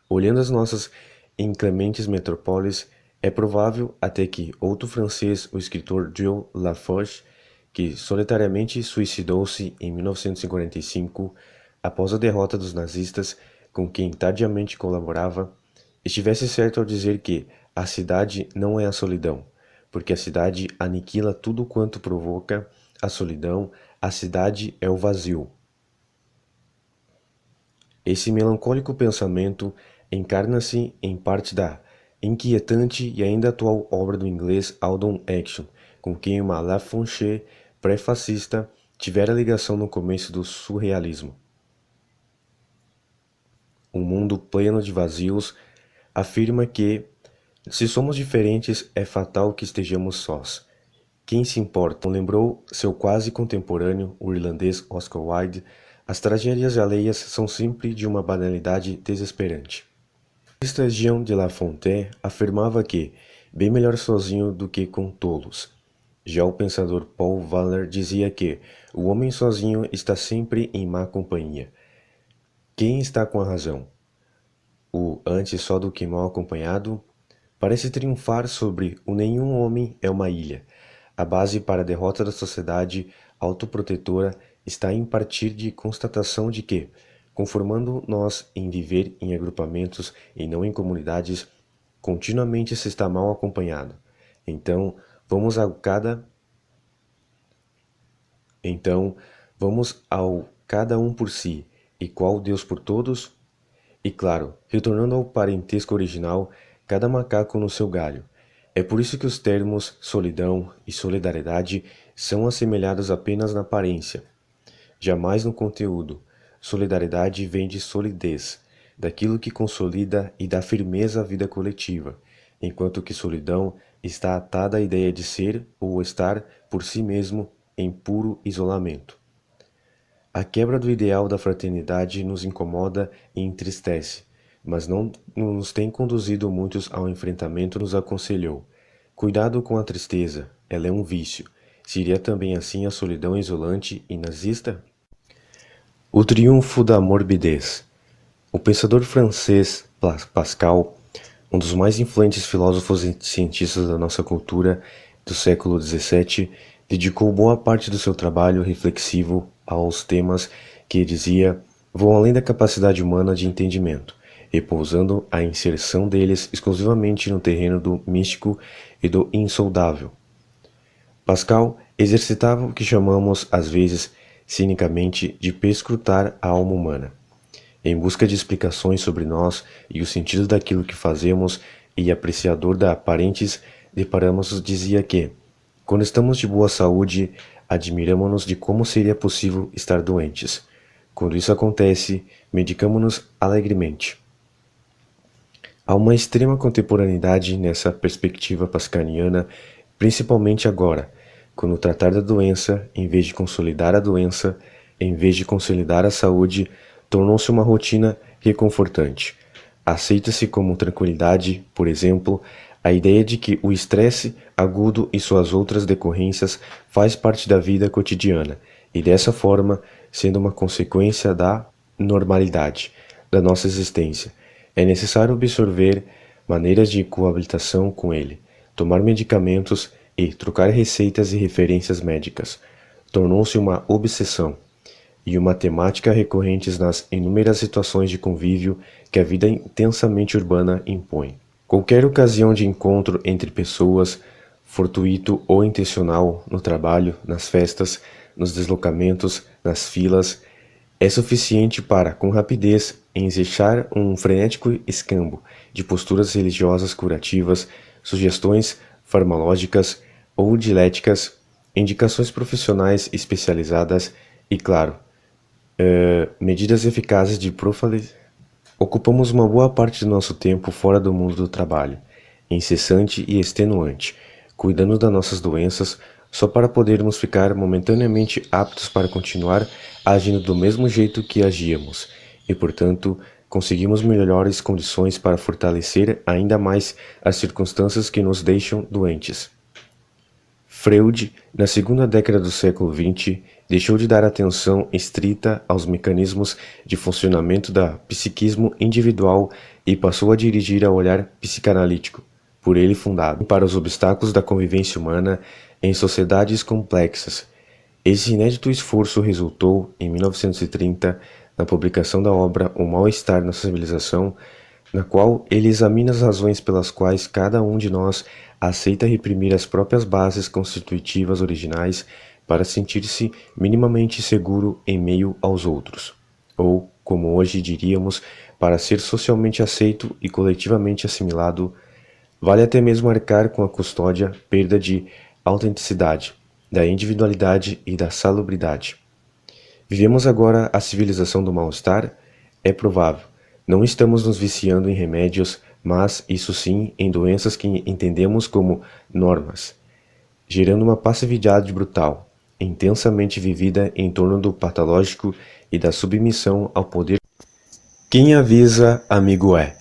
[SPEAKER 1] Olhando as nossas inclementes metrópoles, é provável até que outro francês, o escritor Gilles Lafosse, que solitariamente suicidou-se em 1945 após a derrota dos nazistas, com quem tardiamente colaborava, estivesse certo ao dizer que a cidade não é a solidão, porque a cidade aniquila tudo quanto provoca a solidão, a cidade é o vazio. Esse melancólico pensamento encarna-se em parte da inquietante e ainda atual obra do inglês Aldon Action, com quem uma La Fonche pré-fascista tivera ligação no começo do surrealismo. Um mundo pleno de vazios afirma que, se somos diferentes, é fatal que estejamos sós. Quem se importa? Lembrou seu quase contemporâneo, o irlandês Oscar Wilde, as tragédias alheias são sempre de uma banalidade desesperante. Jean de La Fontaine afirmava que, bem melhor sozinho do que com tolos. Já o pensador Paul Waller dizia que o homem sozinho está sempre em má companhia. Quem está com a razão? O antes só do que mal acompanhado parece triunfar sobre o nenhum homem é uma ilha. A base para a derrota da sociedade autoprotetora está em partir de constatação de que, conformando-nos em viver em agrupamentos e não em comunidades, continuamente se está mal acompanhado. Então, vamos ao cada um por si, e qual Deus por todos? E claro, retornando ao parentesco original, cada macaco no seu galho. É por isso que os termos solidão e solidariedade são assemelhados apenas na aparência, jamais no conteúdo. Solidariedade vem de solidez, daquilo que consolida e dá firmeza à vida coletiva, enquanto que solidão está atada à ideia de ser ou estar por si mesmo em puro isolamento. A quebra do ideal da fraternidade nos incomoda e entristece, mas não nos tem conduzido muitos ao enfrentamento, nos aconselhou. Cuidado com a tristeza, ela é um vício. Seria também assim a solidão isolante e nazista? O triunfo da morbidez. O pensador francês Pascal, um dos mais influentes filósofos e cientistas da nossa cultura do século XVII, dedicou boa parte do seu trabalho reflexivo aos temas que, dizia, vão além da capacidade humana de entendimento, repousando a inserção deles exclusivamente no terreno do místico e do insondável. Pascal exercitava o que chamamos, às vezes, cinicamente, de perscrutar a alma humana. Em busca de explicações sobre nós e o sentido daquilo que fazemos, e apreciador da aparentes, deparamos dizia que, quando estamos de boa saúde, admiramos-nos de como seria possível estar doentes. Quando isso acontece, medicamos-nos alegremente. Há uma extrema contemporaneidade nessa perspectiva pascaliana, principalmente agora, quando tratar da doença, em vez de consolidar a doença, em vez de consolidar a saúde, tornou-se uma rotina reconfortante. Aceita-se como tranquilidade, por exemplo, a ideia de que o estresse agudo e suas outras decorrências faz parte da vida cotidiana e, dessa forma, sendo uma consequência da normalidade da nossa existência, é necessário absorver maneiras de coabitação com ele, tomar medicamentos e trocar receitas e referências médicas. Tornou-se uma obsessão e uma temática recorrentes nas inúmeras situações de convívio que a vida intensamente urbana impõe. Qualquer ocasião de encontro entre pessoas, fortuito ou intencional, no trabalho, nas festas, nos deslocamentos, nas filas, é suficiente para, com rapidez, ensejar um frenético escambo de posturas religiosas curativas, sugestões farmacológicas ou dialéticas, indicações profissionais especializadas e, claro, medidas eficazes de profilaxia. Ocupamos uma boa parte do nosso tempo fora do mundo do trabalho, incessante e extenuante, cuidando das nossas doenças só para podermos ficar momentaneamente aptos para continuar agindo do mesmo jeito que agíamos, e, portanto, conseguimos melhores condições para fortalecer ainda mais as circunstâncias que nos deixam doentes. Freud, na segunda década do século XX, deixou de dar atenção estrita aos mecanismos de funcionamento da psiquismo individual e passou a dirigir ao olhar psicanalítico, por ele fundado, para os obstáculos da convivência humana em sociedades complexas. Esse inédito esforço resultou, em 1930, na publicação da obra O Mal-Estar na Civilização, na qual ele examina as razões pelas quais cada um de nós aceita reprimir as próprias bases constitutivas originais para sentir-se minimamente seguro em meio aos outros, ou, como hoje diríamos, para ser socialmente aceito e coletivamente assimilado, vale até mesmo arcar com a custódia, perda de autenticidade, da individualidade e da salubridade. Vivemos agora a civilização do mal-estar? É provável. Não estamos nos viciando em remédios, mas, isso sim, em doenças que entendemos como normas, gerando uma passividade brutal, intensamente vivida em torno do patológico e da submissão ao poder. Quem avisa, amigo é.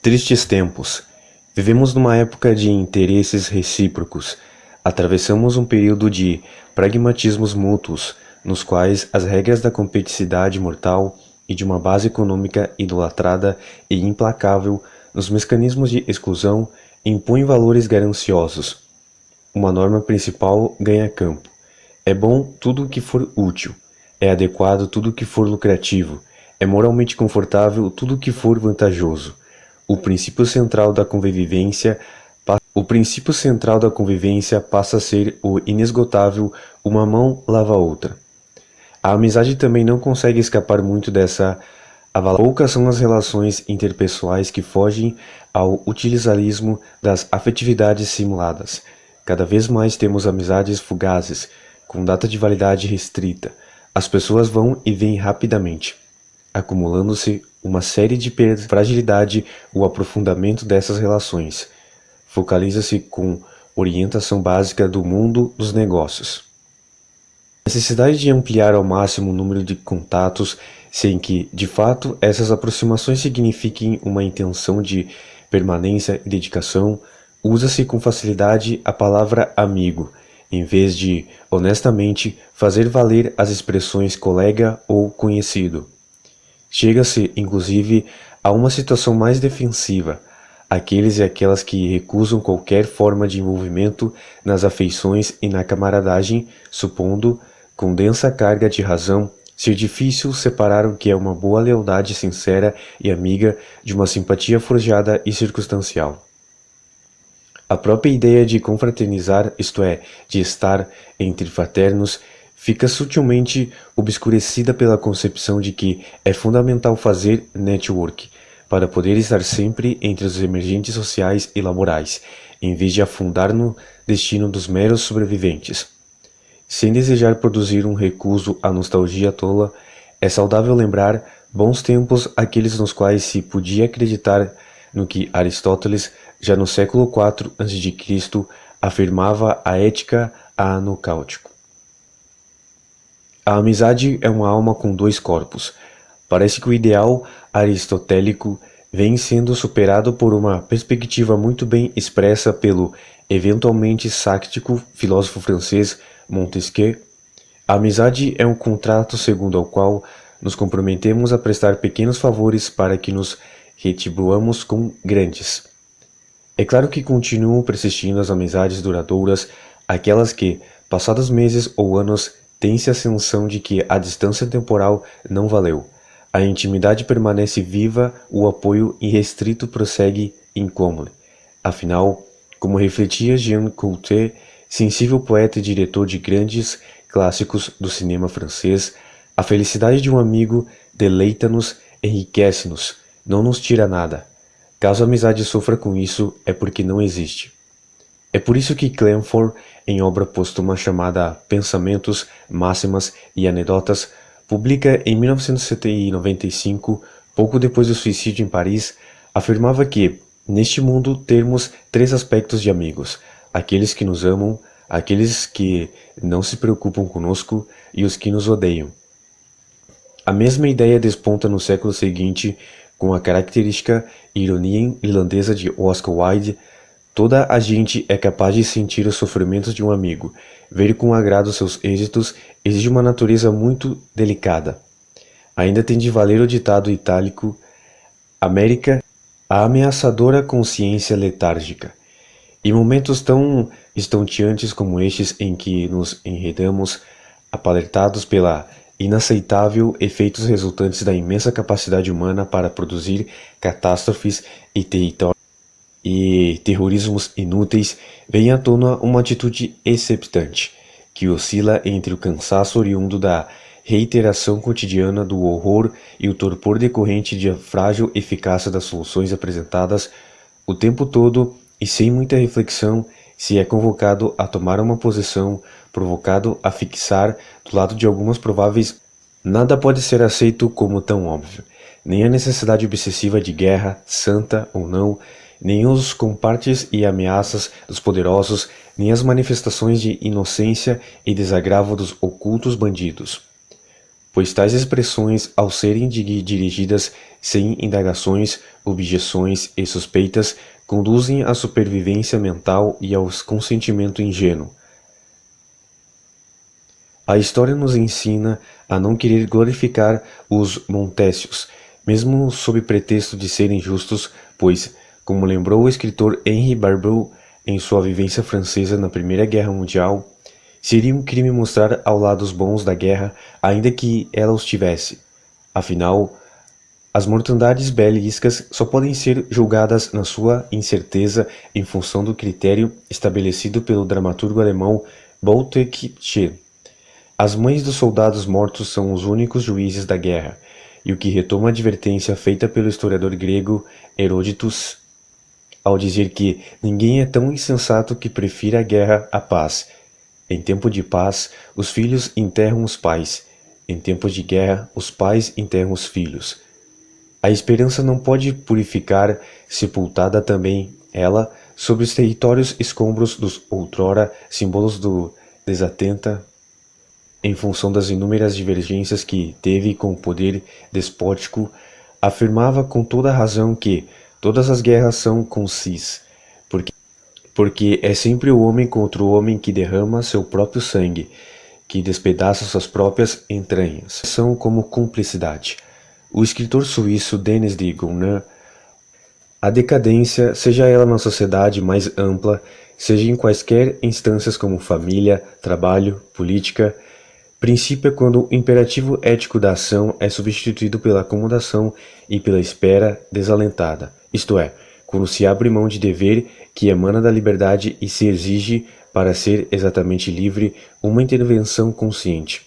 [SPEAKER 1] Tristes tempos. Vivemos numa época de interesses recíprocos. Atravessamos um período de pragmatismos mútuos, nos quais as regras da competitividade mortal e de uma base econômica idolatrada e implacável nos mecanismos de exclusão impõem valores gananciosos. Uma norma principal ganha campo. É bom tudo o que for útil. É adequado tudo o que for lucrativo. É moralmente confortável tudo o que for vantajoso. O princípio central da convivência passa a ser o inesgotável uma mão lava a outra. A amizade também não consegue escapar muito dessa avalação. Poucas são as relações interpessoais que fogem ao utilitarismo das afetividades simuladas. Cada vez mais temos amizades fugazes, com data de validade restrita. As pessoas vão e vêm rapidamente, acumulando-se uma série de perdas, fragilidade. O aprofundamento dessas relações focaliza-se com orientação básica do mundo dos negócios. A necessidade de ampliar ao máximo o número de contatos, sem que, de fato, essas aproximações signifiquem uma intenção de permanência e dedicação, usa-se com facilidade a palavra amigo, em vez de, honestamente, fazer valer as expressões colega ou conhecido. Chega-se, inclusive, a uma situação mais defensiva. Aqueles e aquelas que recusam qualquer forma de envolvimento nas afeições e na camaradagem, supondo, com densa carga de razão, ser difícil separar o que é uma boa lealdade sincera e amiga de uma simpatia forjada e circunstancial. A própria ideia de confraternizar, isto é, de estar entre fraternos, fica sutilmente obscurecida pela concepção de que é fundamental fazer network para poder estar sempre entre os emergentes sociais e laborais, em vez de afundar no destino dos meros sobreviventes. Sem desejar produzir um recuso à nostalgia tola, é saudável lembrar bons tempos aqueles nos quais se podia acreditar no que Aristóteles, já no século IV a.C., afirmava a ética anocáutico. A amizade é uma alma com dois corpos. Parece que o ideal aristotélico vem sendo superado por uma perspectiva muito bem expressa pelo eventualmente sático filósofo francês Montesquieu. A amizade é um contrato segundo ao qual nos comprometemos a prestar pequenos favores para que nos retribuamos com grandes. É claro que continuam persistindo as amizades duradouras, aquelas que, passados meses ou anos, tem-se a sensação de que a distância temporal não valeu. A intimidade permanece viva, o apoio irrestrito prossegue incômodo. Afinal, como refletia Jean Cocteau, sensível poeta e diretor de grandes clássicos do cinema francês, a felicidade de um amigo deleita-nos, enriquece-nos, não nos tira nada. Caso a amizade sofra com isso, é porque não existe. É por isso que Clanford, em obra póstuma chamada Pensamentos, Máximas e Anedotas, publica em 1995, pouco depois do suicídio em Paris, afirmava que, neste mundo, temos três aspectos de amigos: aqueles que nos amam, aqueles que não se preocupam conosco e os que nos odeiam. A mesma ideia desponta no século seguinte com a característica ironia irlandesa de Oscar Wilde. Toda a gente é capaz de sentir os sofrimentos de um amigo. Ver com agrado seus êxitos exige uma natureza muito delicada. Ainda tem de valer o ditado itálico: América, a ameaçadora consciência letárgica. Em momentos tão estonteantes como estes em que nos enredamos, apalertados pela inaceitável efeitos resultantes da imensa capacidade humana para produzir catástrofes e terrorismos inúteis, vem à tona uma atitude exceptante, que oscila entre o cansaço oriundo da reiteração cotidiana do horror e o torpor decorrente de frágil eficácia das soluções apresentadas o tempo todo, e sem muita reflexão se é convocado a tomar uma posição, provocado a fixar do lado de algumas prováveis. Nada pode ser aceito como tão óbvio, nem a necessidade obsessiva de guerra, santa ou não, nem os compartes e ameaças dos poderosos, nem as manifestações de inocência e desagravo dos ocultos bandidos. Pois tais expressões, ao serem dirigidas sem indagações, objeções e suspeitas, conduzem à supervivência mental e ao consentimento ingênuo. A história nos ensina a não querer glorificar os Montesquios, mesmo sob pretexto de serem justos, pois, como lembrou o escritor Henri Barbuy em sua vivência francesa na Primeira Guerra Mundial, seria um crime mostrar ao lado os bons da guerra, ainda que ela os tivesse. Afinal, as mortandades bélicas só podem ser julgadas na sua incerteza em função do critério estabelecido pelo dramaturgo alemão Bouteflika. As mães dos soldados mortos são os únicos juízes da guerra, e o que retoma a advertência feita pelo historiador grego Heródoto ao dizer que ninguém é tão insensato que prefira a guerra à paz. Em tempo de paz, os filhos enterram os pais. Em tempo de guerra, os pais enterram os filhos. A esperança não pode purificar, sepultada também ela, sobre os territórios escombros dos outrora símbolos do desatenta, em função das inúmeras divergências que teve com o poder despótico, afirmava com toda a razão que todas as guerras são concis, porque é sempre o homem contra o homem que derrama seu próprio sangue, que despedaça suas próprias entranhas. São como cumplicidade. O escritor suíço Denis de Goncourt, a decadência, seja ela na sociedade mais ampla, seja em quaisquer instâncias como família, trabalho, política, princípio é quando o imperativo ético da ação é substituído pela acomodação e pela espera desalentada, isto é, quando se abre mão de dever que emana da liberdade e se exige, para ser exatamente livre, uma intervenção consciente.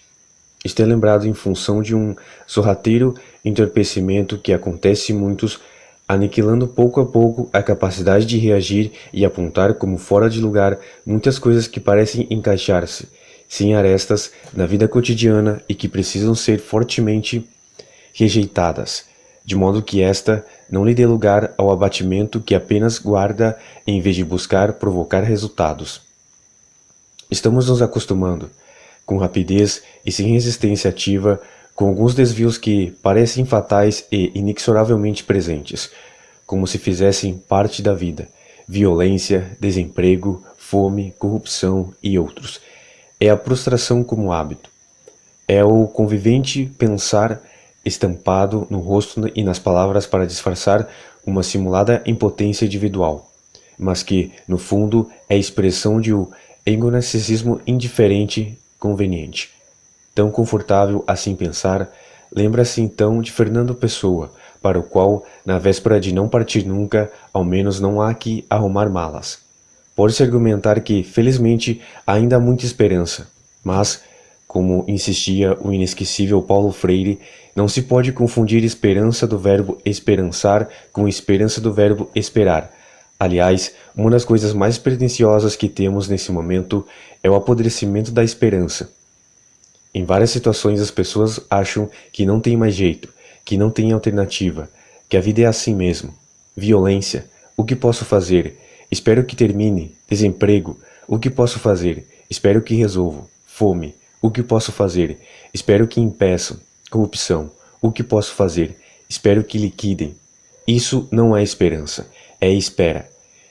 [SPEAKER 1] Isto é lembrado em função de um sorrateiro entorpecimento que acontece em muitos, aniquilando pouco a pouco a capacidade de reagir e apontar como fora de lugar muitas coisas que parecem encaixar-se, sem arestas, na vida cotidiana e que precisam ser fortemente rejeitadas, de modo que esta não lhe dê lugar ao abatimento que apenas guarda em vez de buscar provocar resultados. Estamos nos acostumando, com rapidez e sem resistência ativa, com alguns desvios que parecem fatais e inexoravelmente presentes, como se fizessem parte da vida: violência, desemprego, fome, corrupção e outros. É a prostração como hábito. É o convivente pensar estampado no rosto e nas palavras para disfarçar uma simulada impotência individual, mas que, no fundo, é expressão de um egoicismo indiferente, conveniente. Tão confortável assim pensar, lembra-se então de Fernando Pessoa, para o qual, na véspera de não partir nunca, ao menos não há que arrumar malas. Pode-se argumentar que, felizmente, ainda há muita esperança, mas, como insistia o inesquecível Paulo Freire, não se pode confundir esperança do verbo esperançar com esperança do verbo esperar. Aliás, uma das coisas mais perniciosas que temos nesse momento é o apodrecimento da esperança. Em várias situações as pessoas acham que não tem mais jeito, que não tem alternativa, que a vida é assim mesmo. Violência, o que posso fazer? Espero que termine. Desemprego, o que posso fazer? Espero que resolvo. Fome, o que posso fazer? Espero que impeçam. Corrupção, o que posso fazer? Espero que liquidem. Isso não é esperança, é espera.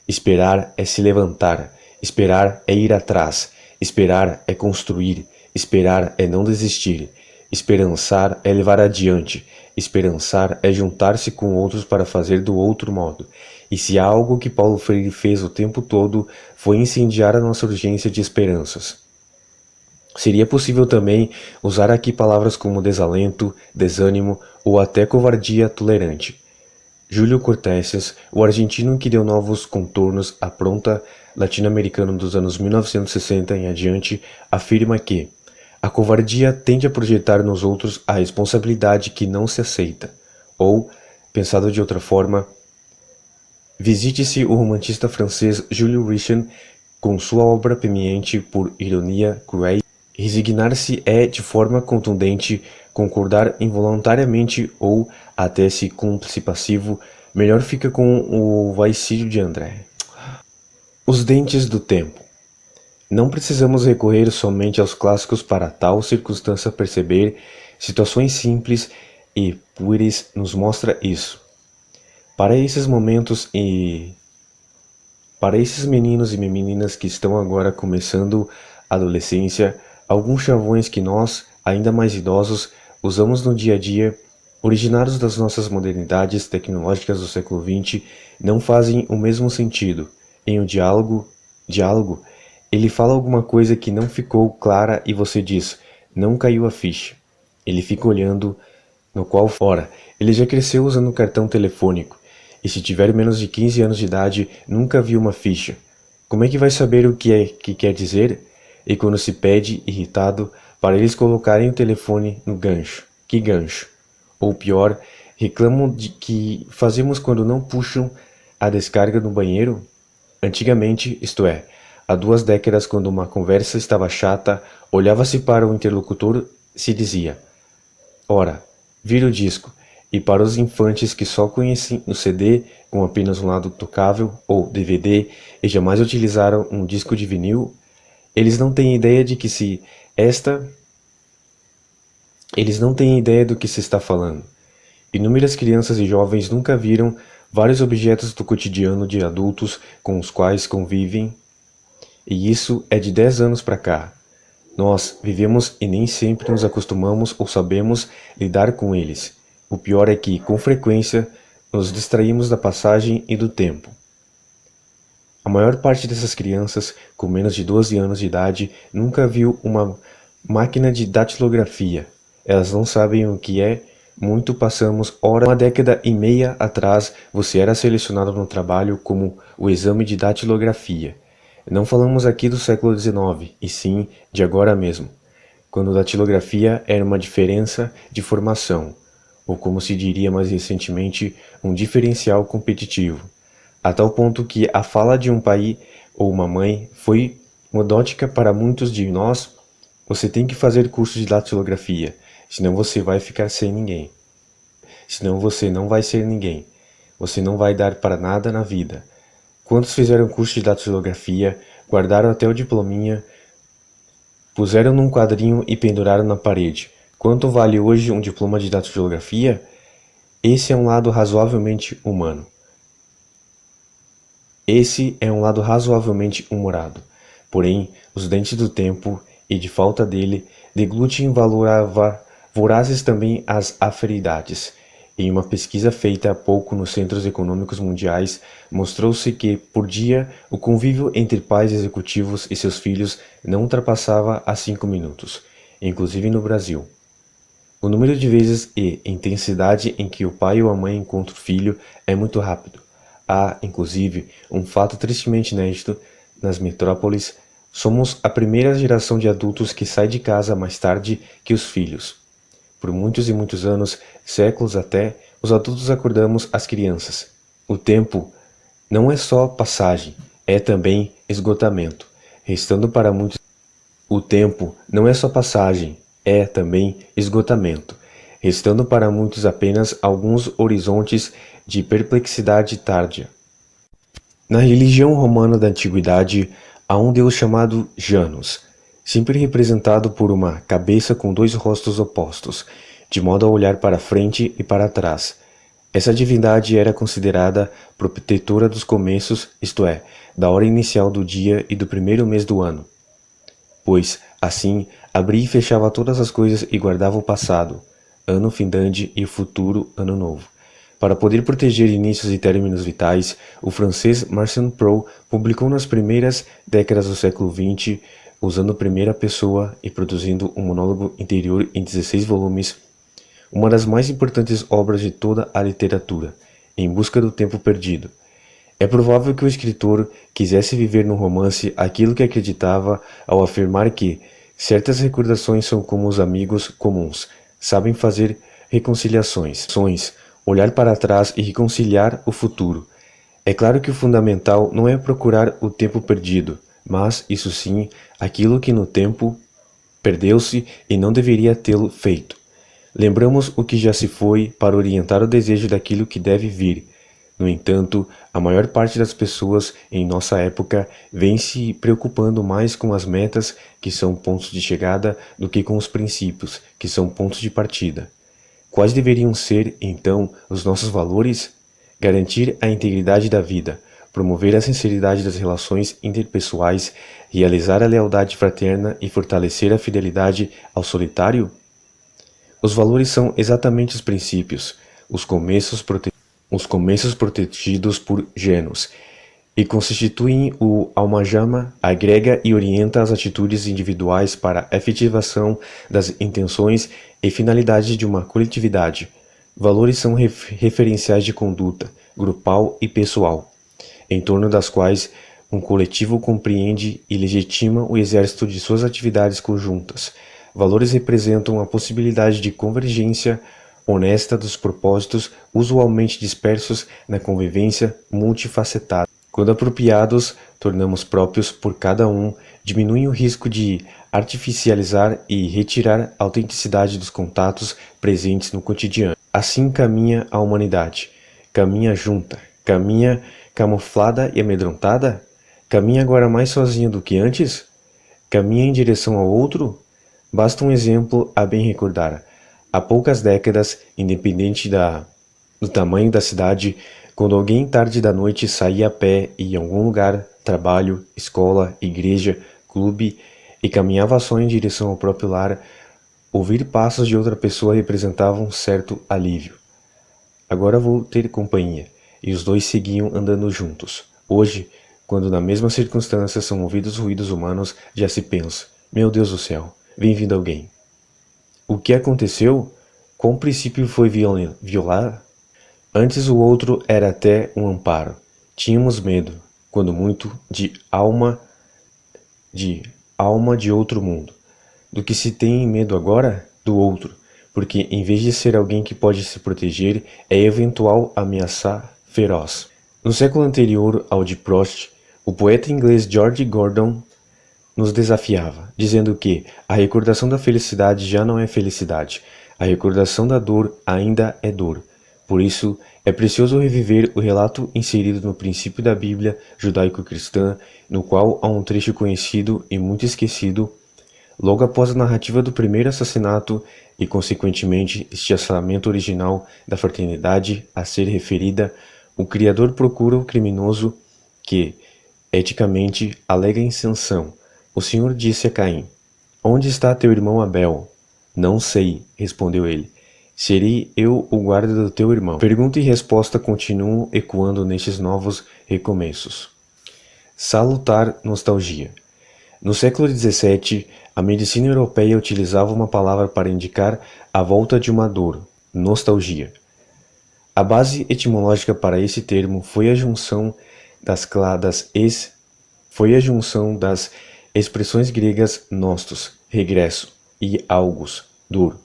[SPEAKER 1] Esperar é se levantar, esperar é ir atrás, esperar é construir, esperar é não desistir, esperançar é levar adiante, esperançar é juntar-se com outros para fazer do outro modo. E se há algo que Paulo Freire fez o tempo todo, foi incendiar a nossa urgência de esperanças. Seria possível também usar aqui palavras como desalento, desânimo ou até covardia tolerante. Júlio Cortázar, o argentino que deu novos contornos à pronta latino-americana dos anos 1960 em adiante, afirma que a covardia tende a projetar nos outros a responsabilidade que não se aceita, ou, pensado de outra forma, visite-se o romantista francês Jules Richard com sua obra premiante por ironia cruel. Resignar-se é, de forma contundente, concordar involuntariamente ou, até se cúmplice passivo, melhor fica com o vaicídio de André. Os dentes do tempo. Não precisamos recorrer somente aos clássicos para tal circunstância perceber, situações simples e pueris nos mostra isso. Para esses momentos e Para esses meninos e meninas que estão agora começando a adolescência, alguns chavões que nós, ainda mais idosos, usamos no dia a dia, originados das nossas modernidades tecnológicas do século XX, não fazem o mesmo sentido. Em um diálogo, ele fala alguma coisa que não ficou clara e você diz, não caiu a ficha. Ele fica olhando, no qual, ora, ele já cresceu usando cartão telefônico, e se tiver menos de 15 anos de idade, nunca viu uma ficha. Como é que vai saber o que é que quer dizer? E quando se pede, irritado, para eles colocarem o telefone no gancho. Que gancho? Ou pior, reclamam de que fazemos quando não puxam a descarga no banheiro? Antigamente, isto é, há 2 décadas, quando uma conversa estava chata, olhava-se para o interlocutor e se dizia: ora, vira o disco. E para os infantes que só conhecem o CD com apenas um lado tocável, ou DVD, e jamais utilizaram um disco de vinil, eles não têm ideia de que se esta eles não têm ideia do que se está falando. Inúmeras crianças e jovens nunca viram vários objetos do cotidiano de adultos com os quais convivem, e isso é de 10 anos para cá. Nós vivemos e nem sempre nos acostumamos ou sabemos lidar com eles. O pior é que, com frequência, nos distraímos da passagem e do tempo. A maior parte dessas crianças, com menos de 12 anos de idade, nunca viu uma máquina de datilografia. Elas não sabem o que é. Muito passamos horas. 1 década e meia atrás, você era selecionado no trabalho como o exame de datilografia. Não falamos aqui do século XIX, e sim de agora mesmo, quando datilografia era uma diferença de formação, ou como se diria mais recentemente, um diferencial competitivo, a tal ponto que a fala de um pai ou uma mãe foi modótica para muitos de nós. Você tem que fazer curso de datilografia, senão você vai ficar sem ninguém. Senão você não vai ser ninguém. Você não vai dar para nada na vida. Quantos fizeram curso de datilografia, guardaram até o diplominha, puseram num quadrinho e penduraram na parede? Quanto vale hoje um diploma de datilografia? Esse é um lado razoavelmente humano. Esse é um lado razoavelmente humorado. Porém, os dentes do tempo, e de falta dele, deglutem vorazes também as aferidades. Em uma pesquisa feita há pouco nos Centros Econômicos Mundiais, mostrou-se que, por dia, o convívio entre pais executivos e seus filhos não ultrapassava a 5 minutos, inclusive no Brasil. O número de vezes e intensidade em que o pai ou a mãe encontra o filho é muito rápido. Há, inclusive, um fato tristemente inédito: nas metrópoles, somos a primeira geração de adultos que sai de casa mais tarde que os filhos. Por muitos e muitos anos, séculos até, os adultos acordamos as crianças. O tempo não é só passagem, é também esgotamento, restando para muitos. O tempo não é só passagem, é também esgotamento, restando para muitos apenas alguns horizontes de perplexidade tárdia. Na religião romana da antiguidade, há um deus chamado Janus, sempre representado por uma cabeça com 2 rostos opostos, de modo a olhar para frente e para trás. Essa divindade era considerada protetora dos começos, isto é, da hora inicial do dia e do primeiro mês do ano, pois, assim, abria e fechava todas as coisas e guardava o passado, ano findante, e o futuro, ano novo. Para poder proteger inícios e términos vitais, o francês Marcel Proust publicou nas primeiras décadas do século XX, usando primeira pessoa e produzindo um monólogo interior em 16 volumes, uma das mais importantes obras de toda a literatura, Em Busca do Tempo Perdido. É provável que o escritor quisesse viver no romance aquilo que acreditava ao afirmar que certas recordações são como os amigos comuns, sabem fazer reconciliações, olhar para trás e reconciliar o futuro. É claro que o fundamental não é procurar o tempo perdido, mas, isso sim, aquilo que no tempo perdeu-se e não deveria tê-lo feito. Lembramos o que já se foi para orientar o desejo daquilo que deve vir. No entanto, a maior parte das pessoas em nossa época vem se preocupando mais com as metas, que são pontos de chegada, do que com os princípios, que são pontos de partida. Quais deveriam ser, então, os nossos valores? Garantir a integridade da vida, promover a sinceridade das relações interpessoais, realizar a lealdade fraterna e fortalecer a fidelidade ao solitário? Os valores são exatamente os princípios, os começos protegidos por genos, e constituem o almajama, agrega e orienta as atitudes individuais para a efetivação das intenções e finalidades de uma coletividade. Valores são referenciais de conduta, grupal e pessoal, em torno das quais um coletivo compreende e legitima o exército de suas atividades conjuntas. Valores representam a possibilidade de convergência honesta dos propósitos usualmente dispersos na convivência multifacetada. Quando apropriados, tornamos próprios por cada um, diminuem o risco de artificializar e retirar a autenticidade dos contatos presentes no cotidiano. Assim caminha a humanidade. Caminha junta. Caminha camuflada e amedrontada? Caminha agora mais sozinha do que antes? Caminha em direção ao outro? Basta um exemplo a bem recordar. Há poucas décadas, independente do tamanho da cidade, quando alguém tarde da noite saía a pé e em algum lugar, trabalho, escola, igreja, clube, e caminhava só em direção ao próprio lar, ouvir passos de outra pessoa representava um certo alívio. Agora vou ter companhia, e os dois seguiam andando juntos. Hoje, quando na mesma circunstância são ouvidos ruídos humanos, já se pensa, meu Deus do céu, vem vindo alguém. O que aconteceu? Qual princípio foi violado? Antes o outro era até um amparo. Tínhamos medo, quando muito, de alma de outro mundo. Do que se tem medo agora? Do outro, porque em vez de ser alguém que pode se proteger, é eventual ameaça feroz. No século anterior ao de Proust, o poeta inglês George Gordon nos desafiava, dizendo que a recordação da felicidade já não é felicidade, a recordação da dor ainda é dor. Por isso, é precioso reviver o relato inserido no princípio da Bíblia judaico-cristã, no qual há um trecho conhecido e muito esquecido. Logo após a narrativa do primeiro assassinato e, consequentemente, estiçamento original da fraternidade a ser referida, o Criador procura o criminoso que, eticamente, alega insanção. O Senhor disse a Caim: "Onde está teu irmão Abel?" "Não sei", respondeu ele. "Serei eu o guarda do teu irmão?" Pergunta e resposta continuam ecoando nestes novos recomeços. Salutar nostalgia. No século XVII, a medicina europeia utilizava uma palavra para indicar a volta de uma dor, nostalgia. A base etimológica para esse termo foi a junção das expressões gregas nostos, regresso, e algos, dor.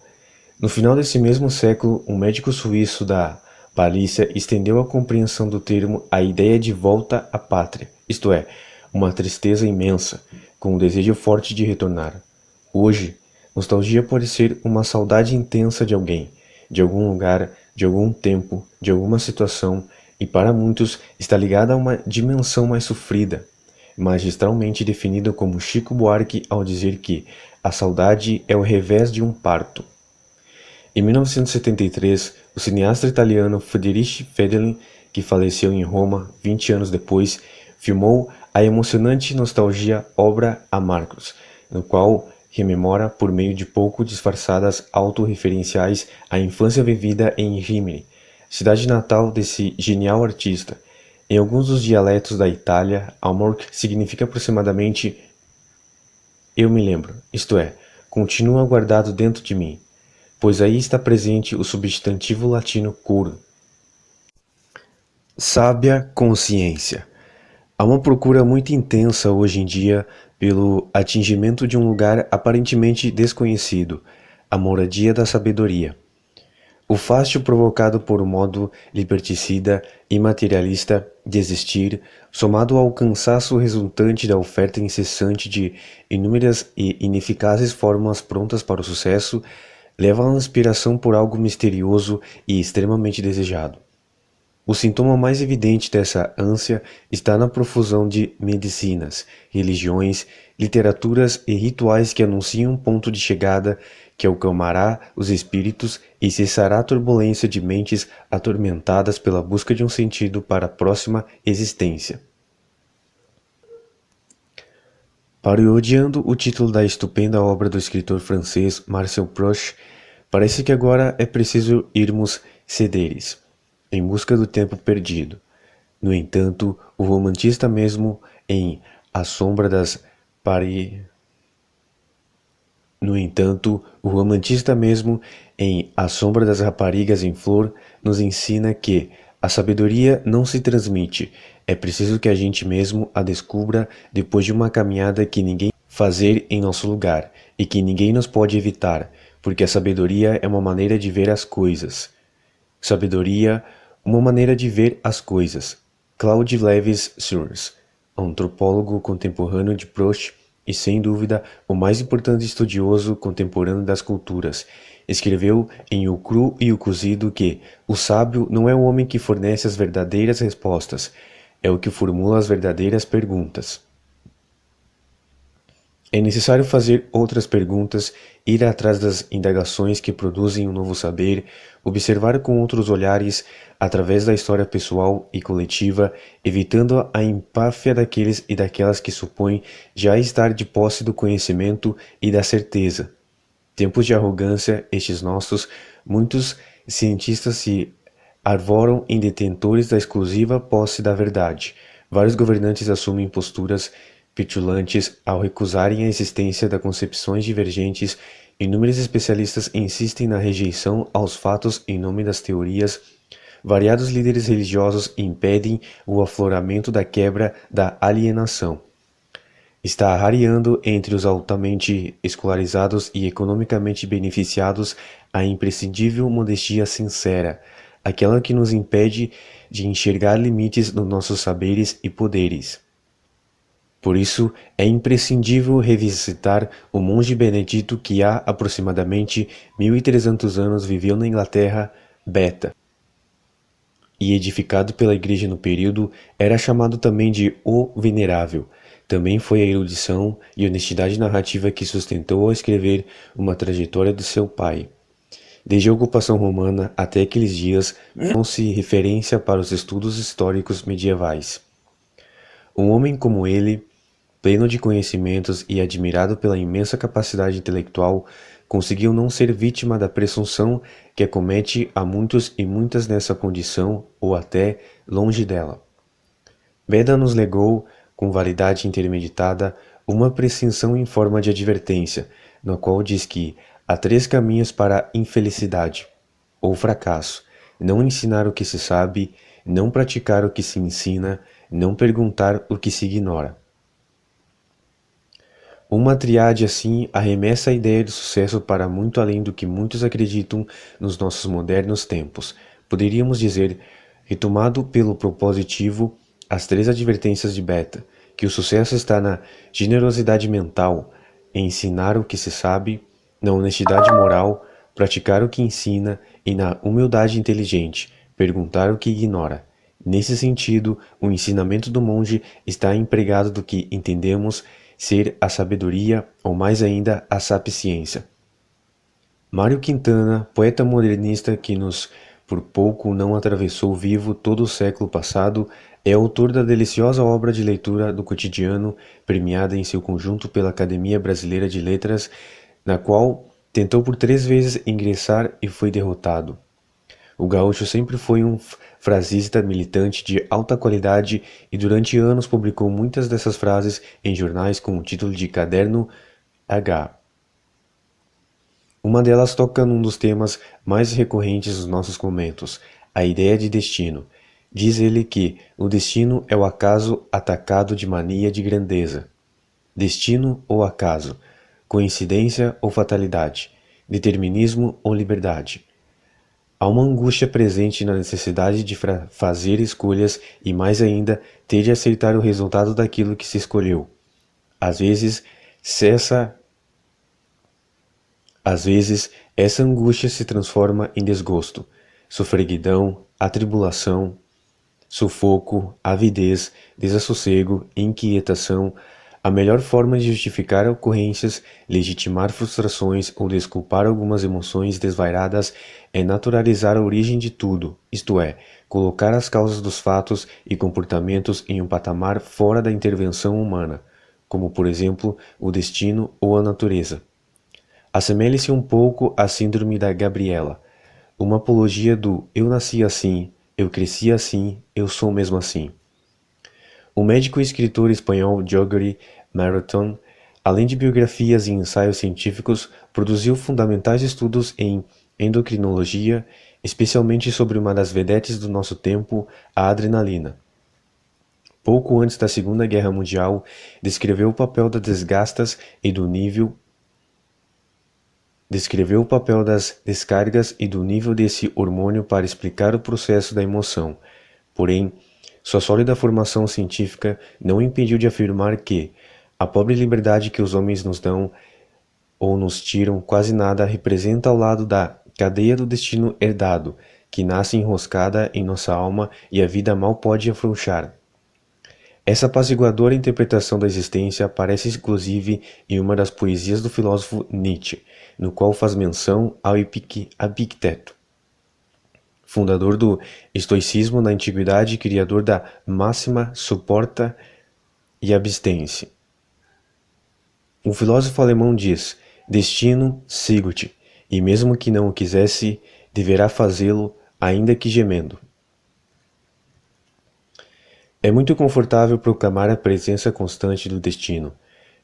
[SPEAKER 1] No final desse mesmo século, um médico suíço da Palícia estendeu a compreensão do termo à ideia de volta à pátria, isto é, uma tristeza imensa, com um desejo forte de retornar. Hoje, nostalgia pode ser uma saudade intensa de alguém, de algum lugar, de algum tempo, de alguma situação, e para muitos está ligada a uma dimensão mais sofrida, magistralmente definida como Chico Buarque ao dizer que a saudade é o revés de um parto. Em 1973, o cineasta italiano Federico Fellini, que faleceu em Roma 20 anos depois, filmou a emocionante nostalgia obra a Marcos, no qual rememora por meio de pouco disfarçadas autorreferenciais a infância vivida em Rimini, cidade natal desse genial artista. Em alguns dos dialetos da Itália, amor significa aproximadamente "eu me lembro", isto é, continua guardado dentro de mim, pois aí está presente o substantivo latino cor. Sábia consciência. Há uma procura muito intensa hoje em dia pelo atingimento de um lugar aparentemente desconhecido, a moradia da sabedoria. O fácil provocado por um modo liberticida e materialista de existir, somado ao cansaço resultante da oferta incessante de inúmeras e ineficazes fórmulas prontas para o sucesso, leva à inspiração por algo misterioso e extremamente desejado. O sintoma mais evidente dessa ânsia está na profusão de medicinas, religiões, literaturas e rituais que anunciam um ponto de chegada que acalmará os espíritos e cessará a turbulência de mentes atormentadas pela busca de um sentido para a próxima existência. Parodiando o título da estupenda obra do escritor francês Marcel Proust, parece que agora é preciso irmos cederes, em busca do tempo perdido. No entanto, o romantista mesmo em A Sombra das Pari... No entanto, o romantista mesmo em A Sombra das Raparigas em Flor nos ensina que a sabedoria não se transmite, é preciso que a gente mesmo a descubra depois de uma caminhada que ninguém fazer em nosso lugar e que ninguém nos pode evitar, porque a sabedoria é uma maneira de ver as coisas. Sabedoria, uma maneira de ver as coisas. Claude Lévi-Strauss, antropólogo contemporâneo de Proust e, sem dúvida, o mais importante estudioso contemporâneo das culturas, escreveu em O Cru e o Cozido que o sábio não é o homem que fornece as verdadeiras respostas, é o que formula as verdadeiras perguntas. É necessário fazer outras perguntas, ir atrás das indagações que produzem um novo saber, observar com outros olhares, através da história pessoal e coletiva, evitando a empáfia daqueles e daquelas que supõem já estar de posse do conhecimento e da certeza. Tempos de arrogância, estes nossos, muitos cientistas se arvoram em detentores da exclusiva posse da verdade. Vários governantes assumem posturas petulantes ao recusarem a existência de concepções divergentes. Inúmeros especialistas insistem na rejeição aos fatos em nome das teorias. Variados líderes religiosos impedem o afloramento da quebra da alienação. Está rareando entre os altamente escolarizados e economicamente beneficiados a imprescindível modestia sincera, aquela que nos impede de enxergar limites nos nossos saberes e poderes. Por isso, é imprescindível revisitar o monge benedito que há aproximadamente 1300 anos viveu na Inglaterra, Beta, e edificado pela Igreja no período, era chamado também de O Venerável. Também foi a erudição e honestidade narrativa que sustentou ao escrever uma trajetória de seu pai. Desde a ocupação romana até aqueles dias, não-se referência para os estudos históricos medievais. Um homem como ele, pleno de conhecimentos e admirado pela imensa capacidade intelectual, conseguiu não ser vítima da presunção que acomete a muitos e muitas nessa condição, ou até longe dela. Beda nos legou, com validade intermeditada, uma prescrição em forma de advertência, na qual diz que há 3 caminhos para a infelicidade, ou fracasso: não ensinar o que se sabe, não praticar o que se ensina, não perguntar o que se ignora. Uma triade assim arremessa a ideia de sucesso para muito além do que muitos acreditam nos nossos modernos tempos. Poderíamos dizer, retomado pelo propositivo, as 3 advertências de Beta, que o sucesso está na generosidade mental, em ensinar o que se sabe, na honestidade moral, praticar o que ensina e na humildade inteligente, perguntar o que ignora. Nesse sentido, o ensinamento do monge está empregado do que entendemos ser a sabedoria, ou mais ainda, a sapiência. Mário Quintana, poeta modernista que nos por pouco não atravessou vivo todo o século passado, é autor da deliciosa obra de leitura do cotidiano, premiada em seu conjunto pela Academia Brasileira de Letras, na qual tentou por 3 vezes ingressar e foi derrotado. O gaúcho sempre foi um frasista militante de alta qualidade e durante anos publicou muitas dessas frases em jornais com o título de Caderno H. Uma delas toca num dos temas mais recorrentes dos nossos momentos, a ideia de destino. Diz ele que o destino é o acaso atacado de mania de grandeza. Destino ou acaso, coincidência ou fatalidade, determinismo ou liberdade. Há uma angústia presente na necessidade de fazer escolhas e, mais ainda, ter de aceitar o resultado daquilo que se escolheu. Às vezes, essa angústia se transforma em desgosto, sofreguidão, atribulação. sufoco, avidez, desassossego, inquietação. A melhor forma de justificar ocorrências, legitimar frustrações ou desculpar algumas emoções desvairadas é naturalizar a origem de tudo, isto é, colocar as causas dos fatos e comportamentos em um patamar fora da intervenção humana, como por exemplo o destino ou a natureza. Assemelhe-se um pouco à síndrome da Gabriela, uma apologia do eu nasci assim, eu cresci assim, eu sou mesmo assim. O médico e escritor espanhol Gregory Marathon, além de biografias e ensaios científicos, produziu fundamentais estudos em endocrinologia, especialmente sobre uma das vedetes do nosso tempo, a adrenalina. Pouco antes da Segunda Guerra Mundial, descreveu o papel das desgastas e do nível Descreveu o papel das descargas e do nível desse hormônio para explicar o processo da emoção. Porém, sua sólida formação científica não o impediu de afirmar que a pobre liberdade que os homens nos dão ou nos tiram quase nada representa ao lado da cadeia do destino herdado, que nasce enroscada em nossa alma e a vida mal pode afrouxar. Essa apaziguadora interpretação da existência aparece inclusive em uma das poesias do filósofo Nietzsche, no qual faz menção ao Epicteto, fundador do estoicismo na antiguidade e criador da máxima suporta e abstém-se. O filósofo alemão diz: destino, sigo-te, e mesmo que não o quisesse, deverá fazê-lo, ainda que gemendo. É muito confortável proclamar a presença constante do destino,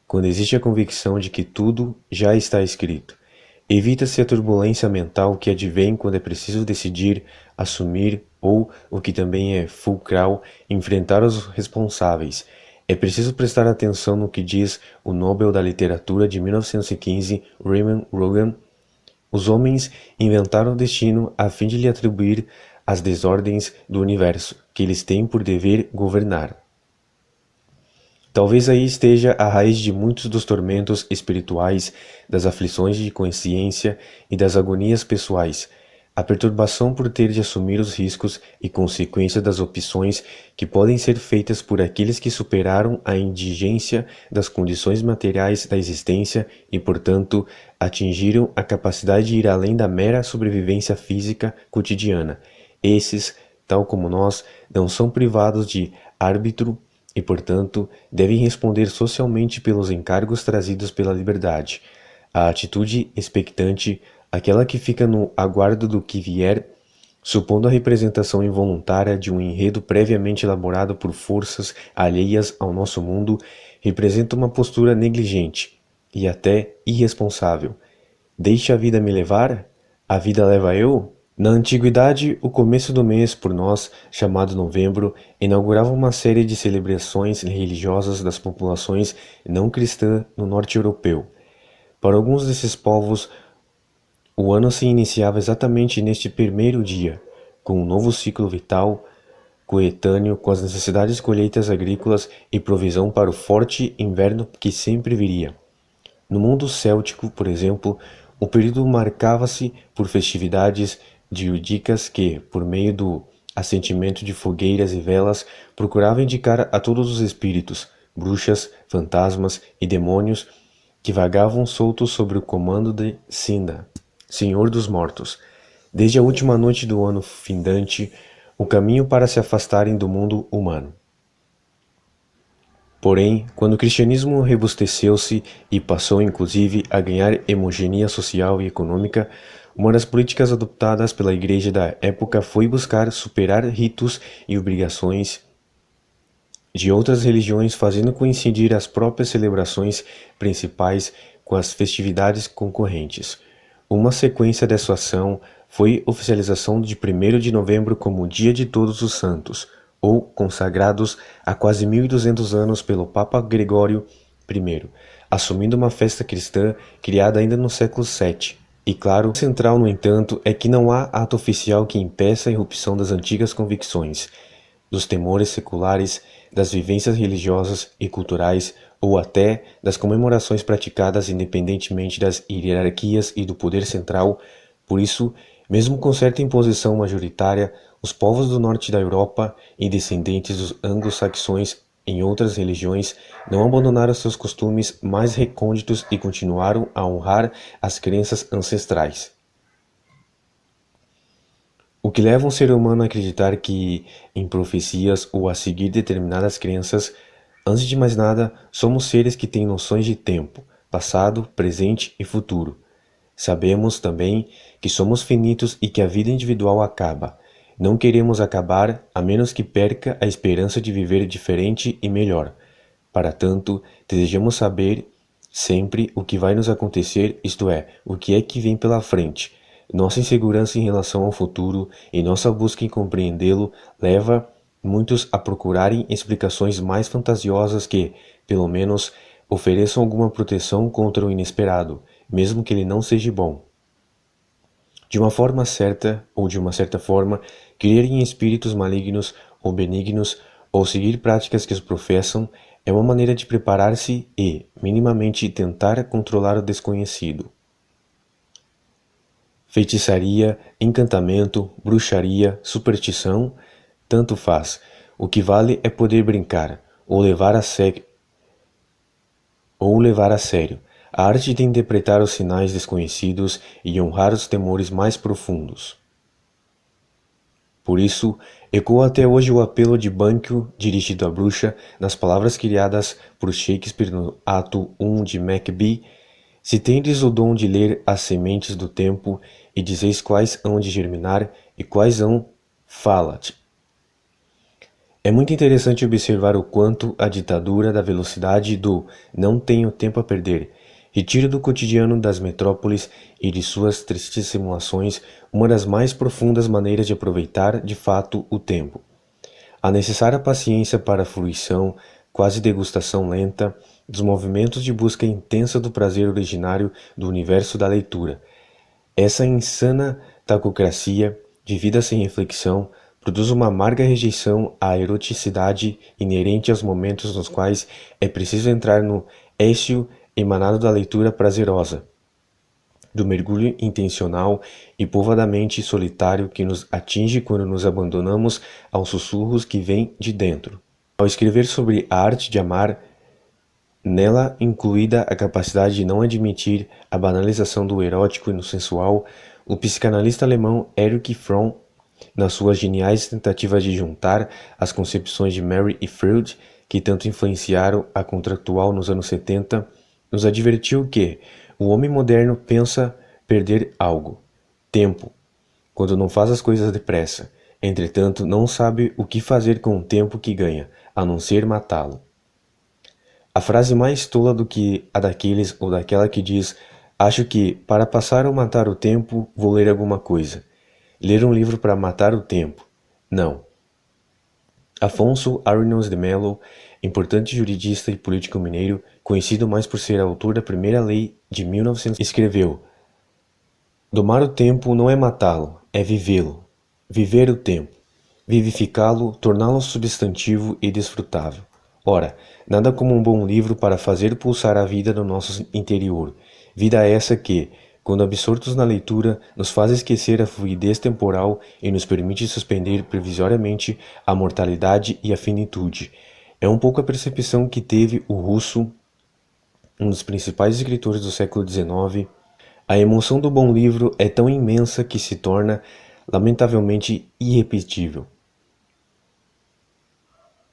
[SPEAKER 1] quando existe a convicção de que tudo já está escrito. Evita-se a turbulência mental que advém quando é preciso decidir, assumir ou, o que também é fulcral, enfrentar os responsáveis. É preciso prestar atenção no que diz o Nobel da Literatura de 1915, Raymond Rougan. Os homens inventaram o destino a fim de lhe atribuir as desordens do universo, que eles têm por dever governar. Talvez aí esteja a raiz de muitos dos tormentos espirituais, das aflições de consciência e das agonias pessoais, a perturbação por ter de assumir os riscos e consequências das opções que podem ser feitas por aqueles que superaram a indigência das condições materiais da existência e, portanto, atingiram a capacidade de ir além da mera sobrevivência física cotidiana. Esses, tal como nós, não são privados de árbitro e, portanto, devem responder socialmente pelos encargos trazidos pela liberdade. A atitude expectante, aquela que fica no aguardo do que vier, supondo a representação involuntária de um enredo previamente elaborado por forças alheias ao nosso mundo, representa uma postura negligente e até irresponsável. Deixa a vida me levar? A vida leva eu? Na antiguidade, o começo do mês, por nós, chamado novembro, inaugurava uma série de celebrações religiosas das populações não cristãs no norte europeu. Para alguns desses povos, o ano se iniciava exatamente neste primeiro dia, com um novo ciclo vital, coetâneo com as necessidades de colheitas agrícolas e provisão para o forte inverno que sempre viria. No mundo céltico, por exemplo, o período marcava-se por festividades diúdicas que, por meio do assentimento de fogueiras e velas, procuravam indicar a todos os espíritos, bruxas, fantasmas e demônios que vagavam soltos sob o comando de Sinda, Senhor dos Mortos, desde a última noite do ano findante, o caminho para se afastarem do mundo humano. Porém, quando o cristianismo robusteceu-se e passou inclusive a ganhar hegemonia social e econômica, uma das políticas adoptadas pela Igreja da época foi buscar superar ritos e obrigações de outras religiões, fazendo coincidir as próprias celebrações principais com as festividades concorrentes. Uma sequência dessa ação foi a oficialização de 1º de novembro como Dia de Todos os Santos, ou consagrados há quase 1200 anos pelo Papa Gregório I, assumindo uma festa cristã criada ainda no século VII. E claro, o central, no entanto, é que não há ato oficial que impeça a irrupção das antigas convicções, dos temores seculares, das vivências religiosas e culturais, ou até das comemorações praticadas independentemente das hierarquias e do poder central. Por isso, mesmo com certa imposição majoritária, Os povos do norte da Europa e descendentes dos anglo-saxões em outras religiões não abandonaram seus costumes mais recônditos e continuaram a honrar as crenças ancestrais. O que leva um ser humano a acreditar em profecias ou a seguir determinadas crenças, antes de mais nada, somos seres que têm noções de tempo, passado, presente e futuro. Sabemos também que somos finitos e que a vida individual acaba. Não queremos acabar a menos que perca a esperança de viver diferente e melhor. Para tanto, desejamos saber sempre o que vai nos acontecer, isto é, o que é que vem pela frente. Nossa insegurança em relação ao futuro e nossa busca em compreendê-lo leva muitos a procurarem explicações mais fantasiosas que, pelo menos, ofereçam alguma proteção contra o inesperado, mesmo que ele não seja bom. De uma forma certa ou de uma certa forma, crer em espíritos malignos ou benignos ou seguir práticas que os professam é uma maneira de preparar-se e, minimamente, tentar controlar o desconhecido. Feitiçaria, encantamento, bruxaria, superstição, tanto faz. O que vale é poder brincar, ou levar a sério, a arte de interpretar os sinais desconhecidos e honrar os temores mais profundos. Por isso, ecoa até hoje o apelo de Banquo dirigido à bruxa nas palavras criadas por Shakespeare no ato 1 de Macbeth: se tendes o dom de ler as sementes do tempo, e dizeis quais hão de germinar e quais hão, fala-te. É muito interessante observar o quanto a ditadura da velocidade e do não tenho tempo a perder retira do cotidiano das metrópoles e de suas tristes simulações uma das mais profundas maneiras de aproveitar de fato o tempo. A necessária paciência para a fruição, quase degustação lenta, dos movimentos de busca intensa do prazer originário do universo da leitura. Essa insana tacocracia, de vida sem reflexão, produz uma amarga rejeição à eroticidade inerente aos momentos nos quais é preciso entrar no éxio emanado da leitura prazerosa, do mergulho intencional e povoadamente solitário que nos atinge quando nos abandonamos aos sussurros que vêm de dentro. Ao escrever sobre a arte de amar, nela incluída a capacidade de não admitir a banalização do erótico e no sensual, o psicanalista alemão Erich Fromm, nas suas geniais tentativas de juntar as concepções de Mary e Freud, que tanto influenciaram a contratual nos anos 70, nos advertiu que o homem moderno pensa perder algo, tempo, quando não faz as coisas depressa. Entretanto, não sabe o que fazer com o tempo que ganha, a não ser matá-lo. A frase mais tola do que a daqueles ou daquela que diz: acho que, para passar ou matar o tempo, vou ler alguma coisa. Ler um livro para matar o tempo. Não. Afonso Arinos de Melo, importante juridista e político mineiro, conhecido mais por ser autor da primeira lei de 1900, escreveu: domar o tempo não é matá-lo, é vivê-lo. Viver o tempo. Vivificá-lo, torná-lo substantivo e desfrutável. Ora, nada como um bom livro para fazer pulsar a vida no nosso interior. Vida essa que, quando absortos na leitura, nos faz esquecer a fluidez temporal e nos permite suspender provisoriamente a mortalidade e a finitude. É um pouco a percepção que teve o Russo, um dos principais escritores do século XIX. A emoção do bom livro é tão imensa que se torna lamentavelmente irrepetível.